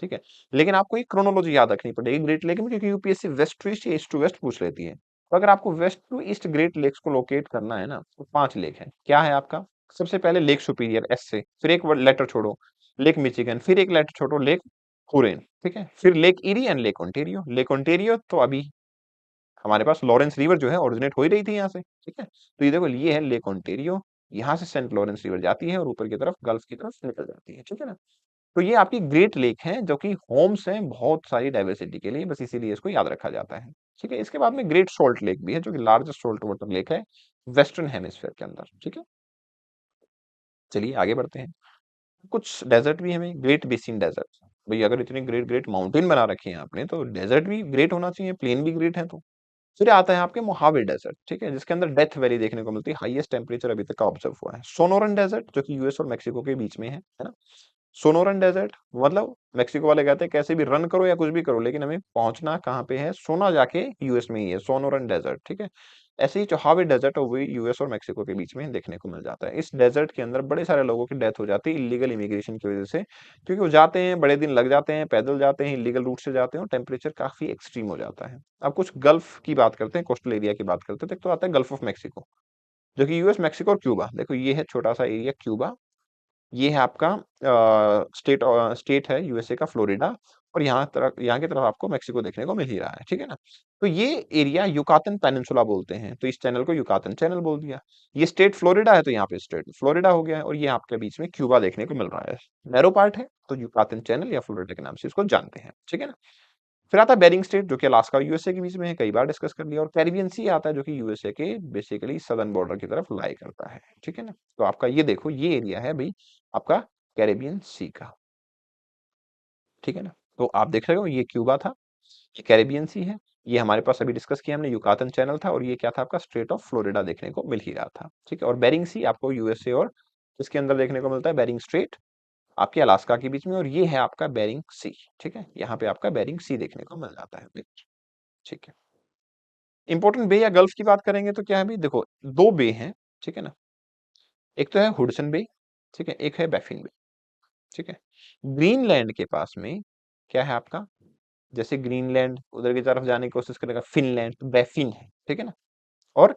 ठीक है। लेकिन आपको एक क्रोनोलॉजी याद रखनी पड़ेगी ग्रेट लेक में, क्योंकि यूपीएससी वेस्ट टू ईस्ट या ईस्ट टू वेस्ट पूछ लेती है। तो अगर आपको west to east great lakes को लोकेट करना है ना, तो 5 लेक है। क्या है आपका? सबसे पहले लेक सुपीरियर, एस से, फिर एक लेटर छोड़ो, लेक मिचिगन, फिर एक लेटर छोड़ो, लेक हुरेन, ठीक है, फिर lake eri and lake Ontario. Lake Ontario तो अभी हमारे पास लॉरेंस रिवर जो है ओरिजिनेट हो ही रही थी यहाँ से, ठीक है। तो ये देखो, ये है लेक ओंटेरियो, यहाँ से सेंट लॉरेंस रिवर जाती है और ऊपर की तरफ गल्फ की तरफ निकल जाती है, ठीक है ना। तो ये आपकी ग्रेट लेक है, जो कि होम्स हैं बहुत सारी डाइवर्सिटी के लिए, बस इसीलिए इसको याद रखा जाता है, ठीक है। इसके बाद में ग्रेट सोल्ट लेक भी है, जो कि लार्जेस्ट सोल्ट वाटर लेक है वेस्टर्न हेमिस्फीयर के अंदर, ठीक है। चलिए आगे बढ़ते हैं। कुछ डेजर्ट भी हमें, ग्रेट बेसिन डेजर्ट। भाई अगर इतने ग्रेट ग्रेट माउंटेन बना रखे हैं आपने, तो डेजर्ट भी ग्रेट होना चाहिए, प्लेन भी ग्रेट है। तो फिर आता है आपके मोहावे डेजर्ट, ठीक है, जिसके अंदर डेथ वैली देखने को मिलती है, हाईएस्ट टेम्परेचर अभी तक का ऑब्जर्व हुआ है। सोनोरन डेजर्ट, जो कि यूएस और मेक्सिको के बीच में है ना। सोनोरन डेजर्ट मतलब मेक्सिको वाले कहते हैं कैसे भी रन करो या कुछ भी करो, लेकिन हमें पहुंचना कहाँ पे है, सोना जाके यूएस में ही है, सोनोरन डेजर्ट, ठीक है। ऐसे ही चौहावे डेजर्ट और वही यूएस और मेक्सिको के बीच में देखने को मिल जाता है। इस डेजर्ट के अंदर बड़े सारे लोगों की डेथ हो जाती है इलीगल इमिग्रेशन की वजह से, क्योंकि वो जाते हैं, बड़े दिन लग जाते हैं, पैदल जाते हैं, इलीगल रूट से जाते हैं और टेम्परेचर काफी एक्सट्रीम हो जाता है। अब कुछ गल्फ की बात करते हैं, कोस्टल एरिया की बात करते हैं। तो एक तो आता है गल्फ ऑफ मेक्सिको, जो कि यूएस, मेक्सिको और क्यूबा। देखो ये है छोटा सा एरिया क्यूबा, ये है आपका स्टेट है यूएसए का फ्लोरिडा, और यहाँ की तरफ आपको मेक्सिको देखने को मिल ही रहा है, ठीक है ना। तो ये एरिया युकातन पेनिनसुला बोलते हैं, तो इस चैनल को युकातन चैनल बोल दिया। ये स्टेट फ्लोरिडा है, तो यहाँ पे स्टेट फ्लोरिडा हो गया है, और ये आपके बीच में क्यूबा देखने को मिल रहा है, नैरो पार्ट है, तो युकातन चैनल या फ्लोरिडा के नाम से इसको जानते हैं, ठीक है ना। फिर आता है बेरिंग स्टेट, जो कि अलास्का और यूएसए के बीच में है, कई बार डिस्कस कर लिया। और कैरिबियन सी आता है, जो कि यूएसए के बेसिकली सदर्न बॉर्डर की तरफ लाई करता है, ठीक है ना। तो आपका ये देखो, ये एरिया है भाई आपका कैरेबियन सी का, ठीक है ना। तो आप देख रहे हो, ये क्यूबा था, ये कैरेबियन सी है, ये हमारे पास अभी डिस्कस किया हमने युकातन चैनल था, और ये क्या था आपका स्ट्रेट ऑफ फ्लोरिडा देखने को मिल ही रहा था, ठीक है। और बेरिंग सी आपको यूएसए और इसके अंदर देखने को मिलता है बेरिंग स्ट्रेट, आपके अलास्का के बीच में, और ये है आपका बेरिंग सी। ठीक है, यहाँ पे आपका बेरिंग सी देखने को मिल जाता है। ठीक है, इंपॉर्टेंट बे या गल्फ की बात करेंगे तो क्या है भाई, देखो दो बे हैं, ठीक है ना। एक तो है हुडसन बे, ठीक है, एक है बैफिन बे। ठीक है, ग्रीनलैंड के पास में क्या है आपका, जैसे ग्रीनलैंड उधर की तरफ जाने की कोशिश करेगा फिनलैंड, तो बैफिन है, ठीक है ना। और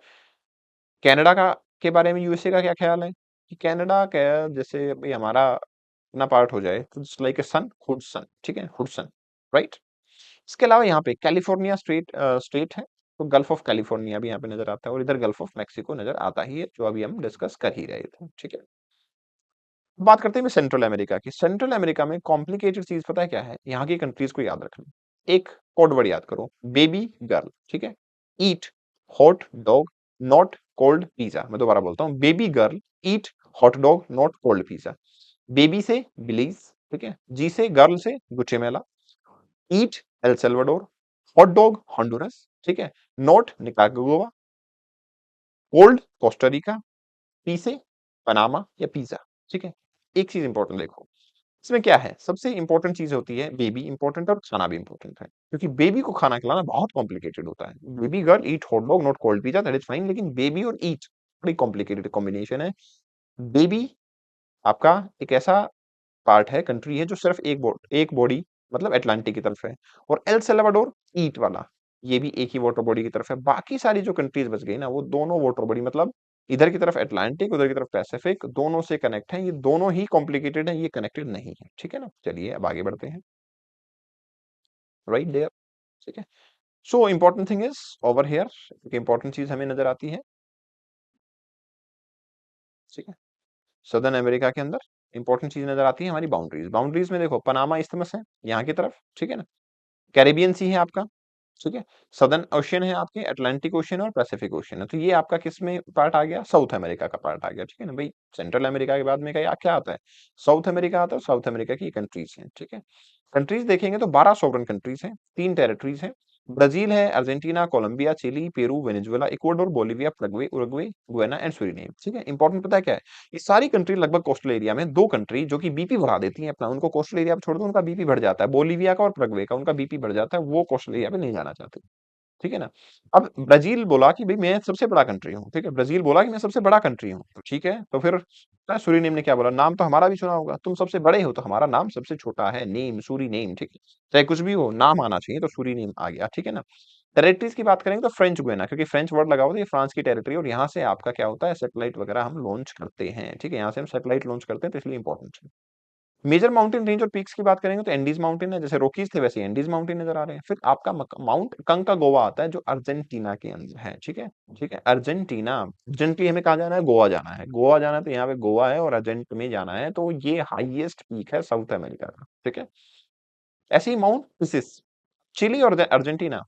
कनाडा का के बारे में यूएसए का क्या ख्याल है कि कनाडा का जैसे भाई हमारा अपना पार्ट हो जाए तो लाइक ए सन, हुडसन, ठीक है, हुडसन, राइट। इसके अलावा यहाँ पे कैलिफोर्निया स्टेट है, तो गल्फ ऑफ कैलिफोर्निया भी यहाँ पे नजर आता है, और इधर गल्फ ऑफ मैक्सिको नजर आता ही है, जो अभी हम डिस्कस कर ही रहे थे। ठीक है, बात करते हैं सेंट्रल अमेरिका की। सेंट्रल अमेरिका में कॉम्प्लिकेटेड चीज पता है क्या है, यहाँ की कंट्रीज को याद रखना। एक कोड वर्ड याद करो, बेबी गर्ल, ठीक है। Eat hot dog not cold pizza. मैं दोबारा बोलता हूँ, baby girl eat hot dog not cold pizza. Baby से बिलीज, ठीक है, जी से गर्ल से Guatemala, eat El Salvador, hot dog Honduras, ठीक है, not Nicaragua, cold Costa Rica, P से पनामा या पिज्जा। ठीक है, एक चीज इंपॉर्टेंट देखो, इसमें क्या है, सबसे इंपॉर्टेंट चीज होती है बेबी इंपॉर्टेंट और खाना भी इंपॉर्टेंट है, क्योंकि बेबी को खाना खिलाना बहुत कॉम्प्लिकेटेड होता है। Baby girl eat hot dog not cold pizza, that is fine, लेकिन बेबी और ईट बड़ी कॉम्प्लिकेटेड कॉम्बिनेशन है। बेबी आपका एक ऐसा पार्ट है, कंट्री है जो सिर्फ एक बॉडी मतलब अटलांटिक की तरफ है, और एल सल्वाडोर ईट वाला ये भी एक ही वाटर बॉडी की तरफ है। बाकी सारी जो कंट्रीज बच गई ना, वो दोनों वाटर बॉडी मतलब इधर की तरफ अटलांटिक उधर की तरफ पैसिफिक, दोनों से कनेक्ट है, ये दोनों ही कॉम्प्लिकेटेड है, ये कनेक्टेड नहीं है। ठीक है ना, चलिए अब आगे बढ़ते हैं, राइट देयर। ठीक है, so important thing is over here, एक इंपॉर्टेंट चीज हमें नजर आती है। ठीक है, सदर्न अमेरिका के अंदर इंपॉर्टेंट चीज नजर आती है हमारी बाउंड्रीज। बाउंड्रीज में देखो पनामा इस्थमस है यहाँ की तरफ, ठीक है ना, कैरेबियन सी है आपका, ठीक है, सदर्न ओशियन है आपके, अटलांटिक ओशियन और पैसिफिक ओशियन है, तो ये आपका किस में पार्ट आ गया, साउथ अमेरिका का पार्ट आ गया। ठीक है ना भाई, सेंट्रल अमेरिका के बाद में क्या क्या आता है, साउथ अमेरिका आता है, साउथ अमेरिका की कंट्रीज हैं। ठीक है, कंट्रीज देखेंगे तो 12 सॉवरन कंट्रीज हैं, 3 टेरिटरीज हैं। ब्राजील है, Argentina, Colombia, Chile, Peru, Venezuela, Ecuador, Bolivia, Paraguay, Uruguay, Guyana and Suriname. ठीक है, इंपॉर्टेंट पता है क्या है, ये सारी कंट्री लगभग कोस्टल एरिया में, दो कंट्री जो कि बीपी बढ़ा देती हैं अपना, उनको कोस्टल एरिया पर छोड़ दो उनका बीपी बढ़ जाता है, बोलिविया का और पैराग्वे का उनका बीपी बढ़ जाता है, वो कोस्टल एरिया पे नहीं जाना चाहते। ठीक है ना। अब ब्राजील बोला कि भाई मैं सबसे बड़ा कंट्री हूँ, ठीक है, ब्राजील बोला कि मैं सबसे बड़ा कंट्री हूँ, तो ठीक है, तो फिर सूरीनेम ने क्या बोला, नाम तो हमारा भी सुना होगा, तुम सबसे बड़े हो तो हमारा नाम सबसे छोटा है, नेम सूरी नेम। ठीक है, चाहे कुछ भी हो नाम आना चाहिए, तो सूरी नेम आ गया। ठीक है ना। टेरिटरीज की बात करेंगे तो फ्रेंच गुयाना, क्योंकि फ्रेंच वर्ड लगा हुआ था, ये फ्रांस की टेरिटरी, और यहाँ से आपका क्या होता है, सैटेलाइट वगैरह हम लॉन्च करते हैं। ठीक है, यहाँ से हम सैटेलाइट लॉन्च करते हैं, तो इसलिए इंपॉर्टेंट है। मेजर माउंटेन रेंज और पीक्स की बात करेंगे तो एंडीज माउंटेन है, जैसे रोकीज थे वैसे एंडीज माउंटेन नजर आ रहे हैं। फिर आपका माउंट कंकागोवा आता है, जो अर्जेंटीना के अंदर है। ठीक है, ठीक है, अर्जेंटीना, अर्जेंटली हमें कहा जाना है, गोवा जाना है, गोवा जाना है, तो यहाँ पे गोवा है, और अर्जेंट में जाना है, तो ये हाईएस्ट पीक है साउथ अमेरिका का। ठीक है, ऐसे ही माउंट पिसिस, चिली और अर्जेंटीना।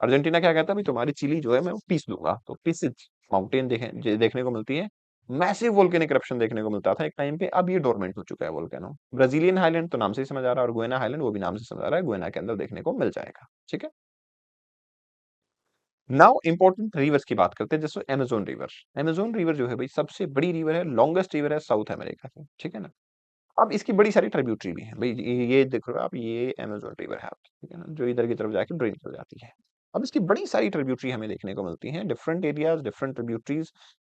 अर्जेंटीना क्या कहता है, भाई तुम्हारी चिली जो है मैं वो पीस दूंगा, तो पिसिस माउंटेन देखने को मिलती है। मैसिव वोल्केनिक eruption देखने को मिलता था एक टाइम पे, अब ये डोरमेंट हो चुका है वोल्केनो। ब्राजीलियन हाईलैंड तो नाम से ही समझ आ रहा है, और गुयाना हाईलैंड वो भी नाम से समझ आ रहा है, गुयाना के अंदर देखने को मिल जाएगा। ठीक है, नाउ इंपॉर्टेंट रिवर्स की बात करते हैं, जैसे अमेजोन रिवर। अमेजोन रिवर जो है भाई सबसे बड़ी रिवर है, लॉन्गेस्ट रिवर है साउथ अमेरिका की। ठीक है ना। अब इसकी बड़ी सारी ट्रिब्यूटरी भी है भाई, ये देखो आप, ये अमेजोन रिवर है आपकी, ठीक है ना, जो इधर की तरफ जाके ड्रेन कर जाती है। अब इसकी बड़ी सारी ट्रिब्यूटरी हमें देखने को मिलती हैं, डिफरेंट एरियाज डिफरेंट ट्रिब्यूटरीज।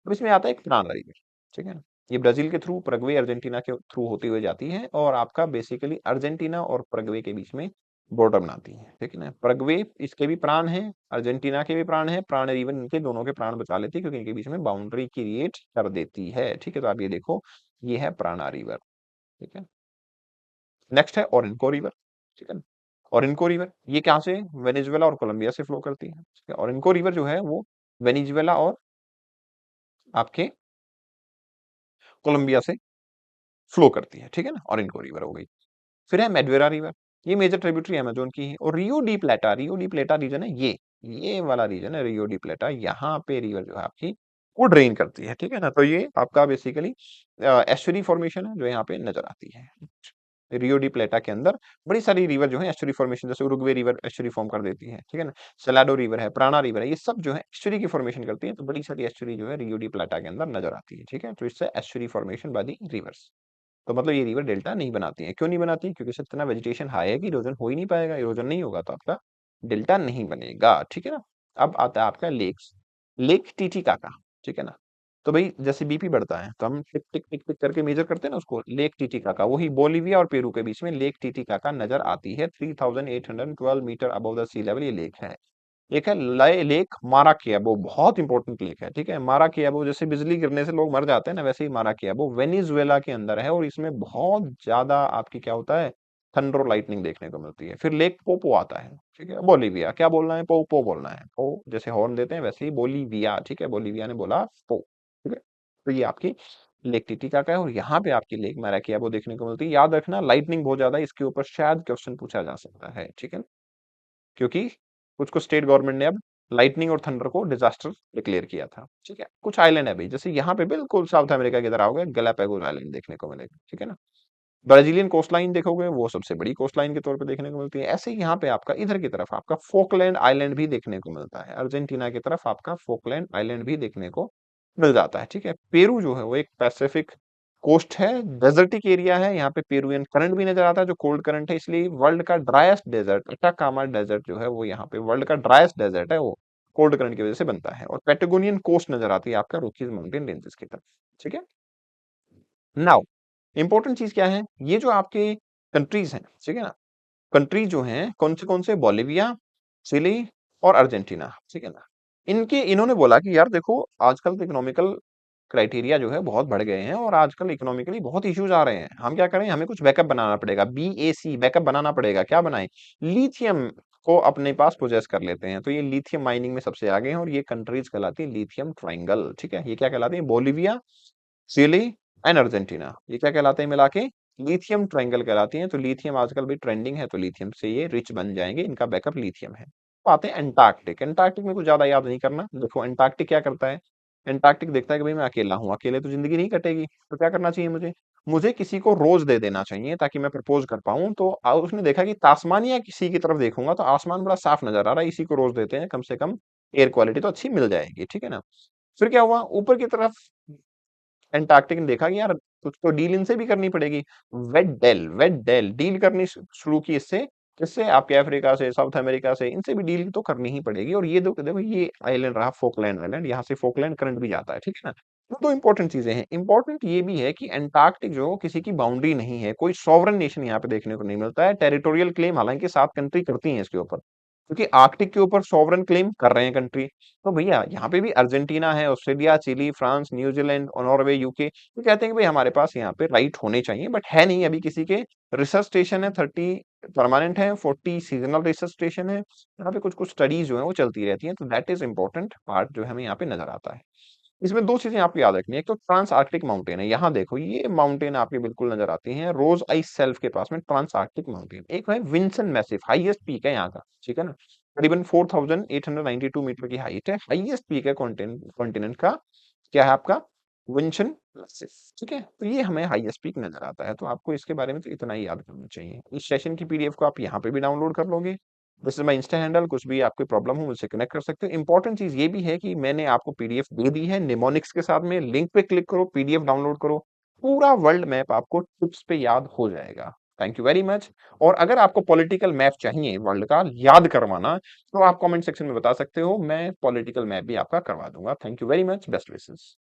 अब इसमें आता है एक प्राणा रिवर। ठीक है ना, ये ब्राजील के थ्रू परग्वे अर्जेंटीना के थ्रू होती हुई जाती है, और आपका बेसिकली अर्जेंटीना और परग्वे के बीच में बॉर्डर बनाती है। ठीक है ना, परग्वे इसके भी प्राण है, अर्जेंटीना के भी प्राण है, प्राण रिवर इनके दोनों के प्राण बचा लेती है, क्योंकि इनके बीच में बाउंड्री क्रिएट कर देती है। ठीक है, तो आप ये देखो, ये है प्राणा रिवर। ठीक है, नेक्स्ट है ओरिनको रिवर। ठीक है, ओरिनको रिवर ये कहाँ से, वेनेजुएला और कोलंबिया से फ्लो करती है। ठीक है, ओरिनको रिवर जो है वो वेनेजुएला और आपके कोलंबिया से फ्लो करती है। ठीक है ना, ओरिनको रिवर हो गई। फिर है मेडवेरा रिवर, ये मेजर ट्रिब्यूटरी अमेजोन की है। और रियो डी प्लेटा, रियो डी प्लेटा रीजन है ये वाला रीजन है रियो डी प्लेटा, यहाँ पे रिवर जो है आपकी वो ड्रेन करती है। ठीक है ना, तो ये आपका बेसिकली एस्चुरी फॉर्मेशन है जो यहाँ पे नजर आती है। रियो डी प्लेटा के अंदर बड़ी सारी रिवर जो है एस्चुरी फॉर्मेशन, जैसे उरुग्वे रिवर एस्चुरी फॉर्म कर देती है। ठीक है ना, सलाडो रिवर है, प्राणा रिवर है, ये सब जो है एस्चुरी की फॉर्मेशन करती है, तो बड़ी सारी एस्चुरी जो है रियो डी प्लेटा के अंदर नजर आती है। ठीक है, तो इससे estuary formation by the reverse. तो मतलब ये रिवर डेल्टा नहीं बनाती है। क्यों नहीं बनाती? क्योंकि सर इतना वेजिटेशन हाई है कि इरोजन हो ही नहीं पाएगा, इरोजन नहीं होगा तो आपका डेल्टा नहीं बनेगा, ठीक है ना। अब आता है आपका लेक्स, लेक टीटीकाका, ठीक है ना। तो भाई जैसे बीपी बढ़ता है तो हम टिक टिक टिक टिक करके मेजर करते हैं ना उसको, लेक टीटीकाका, वही बोलिविया और पेरू के बीच में लेक टीटीकाका नजर आती है, 3812 metre above the sea level ये लेक है। एक है लेक माराकेबो, बहुत इंपॉर्टेंट लेक है, ठीक है। माराकेबो, जैसे बिजली गिरने से लोग मर जाते हैं ना, वैसे ही माराकेबो वेनेजुएला के अंदर है और इसमें बहुत ज्यादा आपकी क्या होता है, थंडर लाइटनिंग देखने को मिलती है। फिर लेक पोपो आता है, ठीक है। बोलीविया, क्या बोलना है? पोपो बोलना है, पो जैसे हॉर्न देते हैं वैसे ही बोलीविया, ठीक है। बोलीविया ने बोला पो, ठीक है। तो ये आपकी लेक टिटिकाका है और यहाँ पे आपकी लेक माराकेबो देखने को मिलती है। याद रखना लाइटनिंग बहुत ज्यादा है, इसके ऊपर शायद क्वेश्चन पूछा जा सकता है, ठीक है। क्योंकि कुछ कुछ स्टेट गवर्नमेंट ने अब लाइटनिंग और थंडर को डिजास्टर डिक्लेयर किया था, ठीक है। कुछ आइलैंड है भाई, जैसे यहाँ पे बिल्कुल साउथ अमेरिका की तरह होगा, गैलापागोस आइलैंड देखने को मिलेगा, ठीक है ना। ब्राजीलियन कोस्ट लाइन देखोगे, वो सबसे बड़ी कोस्ट लाइन के तौर पे देखने को मिलती है। ऐसे ही यहाँ पे आपका इधर की तरफ आपका फोकलैंड आइलैंड भी देखने को मिलता है, अर्जेंटीना की तरफ आपका फोकलैंड आइलैंड भी देखने को मिल जाता है, ठीक है। पेरू जो है वो एक पैसिफिक कोस्ट है, डेजर्टिक एरिया है, यहाँ पे पेरुवियन करंट भी नजर आता है जो कोल्ड करंट है, इसलिए वर्ल्ड का ड्राइएस्ट डेजर्ट अटाकामा डेजर्ट जो है वो यहाँ पे वर्ल्ड का ड्राइएस्ट डेजर्ट है, वो कोल्ड करंट की वजह से बनता है। और पेटागोनियन कोस्ट नजर आती है आपका रॉकीज माउंटेन रेंजेस की तरफ, ठीक है। नाउ इंपॉर्टेंट चीज क्या है, ये जो आपके कंट्रीज हैं, ठीक है ना, कंट्री जो हैं कौन से, बोलिविया, चिली और अर्जेंटीना, ठीक है ना। इनके इन्होंने बोला कि यार देखो आजकल तो इकोनॉमिकल क्राइटेरिया जो है बहुत बढ़ गए हैं और आजकल इकोनॉमिकली बहुत इश्यूज आ रहे हैं, हम क्या करें, हमें कुछ बैकअप बनाना पड़ेगा, बीएसी बैकअप बनाना पड़ेगा। क्या बनाए? लिथियम को अपने पास पोजेस कर लेते हैं, तो ये लिथियम माइनिंग में सबसे आगे हैं और ये कंट्रीज कहलाती है लिथियम ट्राइंगल, ठीक है। ये क्या कहलाती है? बोलिविया, चिली एंड अर्जेंटीना, ये क्या कहलाते हैं मिला के? लिथियम ट्रायंगल कहलाती हैं। तो लिथियम आजकल भी ट्रेंडिंग है, तो लिथियम से ये रिच बन जाएंगे, इनका बैकअप लिथियम है। तो आते हैं एंटार्क्टिक, एंटार्क्टिक में कुछ ज्यादा याद नहीं करना। देखो एंटार्क्टिक क्या करता है, एंटार्क्टिक देखता है कि भाई मैं अकेला हूँ, अकेले तो जिंदगी नहीं कटेगी, तो क्या करना चाहिए मुझे, मुझे किसी को रोज दे देना चाहिए ताकि मैं प्रपोज कर पाऊं। तो उसने देखा कि तास्मानिया किसी की तरफ देखूंगा तो आसमान बड़ा साफ नजर आ रहा है, इसी को रोज देते हैं, कम से कम एयर क्वालिटी तो अच्छी मिल जाएगी, ठीक है ना। फिर क्या हुआ, ऊपर की तरफ एंटार्क्टिक ने देखा कि यार कुछ तो डील इनसे भी करनी पड़ेगी। वेट डेल डील करनी शुरू की इससे, किससे? आपके अफ्रीका से, साउथ अमेरिका से, इनसे भी डील तो करनी ही पड़ेगी। और ये देखो देखो ये आइलैंड रहा फोकलैंड आइलैंड, यहाँ से फोकलैंड करंट भी जाता है, ठीक है ना। तो दो इंपॉर्टेंट चीजें हैं। इंपॉर्टेंट ये भी है कि एंटार्क्टिक जो किसी की बाउंड्री नहीं है, कोई सॉवरन नेशन यहाँ पे देखने को नहीं मिलता है। टेरिटोरियल क्लेम हालांकि 7 कंट्री करती हैं इसके ऊपर, क्योंकि आर्कटिक के ऊपर सॉवरन क्लेम कर रहे हैं कंट्री। तो भैया यहाँ पे भी अर्जेंटीना है, ऑस्ट्रेलिया, चिली, फ्रांस, न्यूजीलैंड और नॉर्वे, यूके, तो कहते हैं कि भाई हमारे पास यहाँ पे राइट होने चाहिए, बट है नहीं अभी किसी के। रिसर्च स्टेशन है 30 परमानेंट है, 40 सीजनल रिसर्च स्टेशन है, यहाँ पे कुछ कुछ स्टडीज जो है वो चलती रहती हैं। तो दैट इज इंपॉर्टेंट पार्ट जो हमें यहाँ पे नजर आता है। इसमें दो चीजें आपको याद रखनी है, एक तो ट्रांस आर्कटिक माउंटेन है, यहाँ देखो ये माउंटेन आपके बिल्कुल नजर आती है रोज आइस सेल्फ के पास में, ट्रांस आर्कटिक माउंटेन। एक है विंसन मैसिव, हाईएस्ट पीक है यहाँ का, ठीक है ना, करीबन 4892 मीटर की हाइट है, हाईएस्ट पीक है कॉन्टिनेंट का। क्या है आपका? विंसन मैसिव, ठीक है। तो ये हमें हाईएस्ट पीक नजर आता है, तो आपको इसके बारे में तो इतना ही याद करना चाहिए। इस सेशन की पीडीएफ को आप यहाँ पे भी डाउनलोड कर लोगे, this is my Insta handle, कुछ भी आपकी प्रॉब्लम हो मुझसे कनेक्ट कर सकते हो। इंपॉर्टेंट चीज ये भी है कि मैंने आपको पीडीएफ दे दी है निमोनिक्स के साथ में, लिंक पे क्लिक करो, पीडीएफ डाउनलोड करो, पूरा वर्ल्ड मैप आपको टिप्स पे याद हो जाएगा। Thank you very much. और अगर आपको पॉलिटिकल मैप चाहिए वर्ल्ड का याद करवाना, तो आप कमेंट सेक्शन में बता सकते हो, मैं पॉलिटिकल मैप भी आपका करवा दूंगा। Thank you very much, best wishes.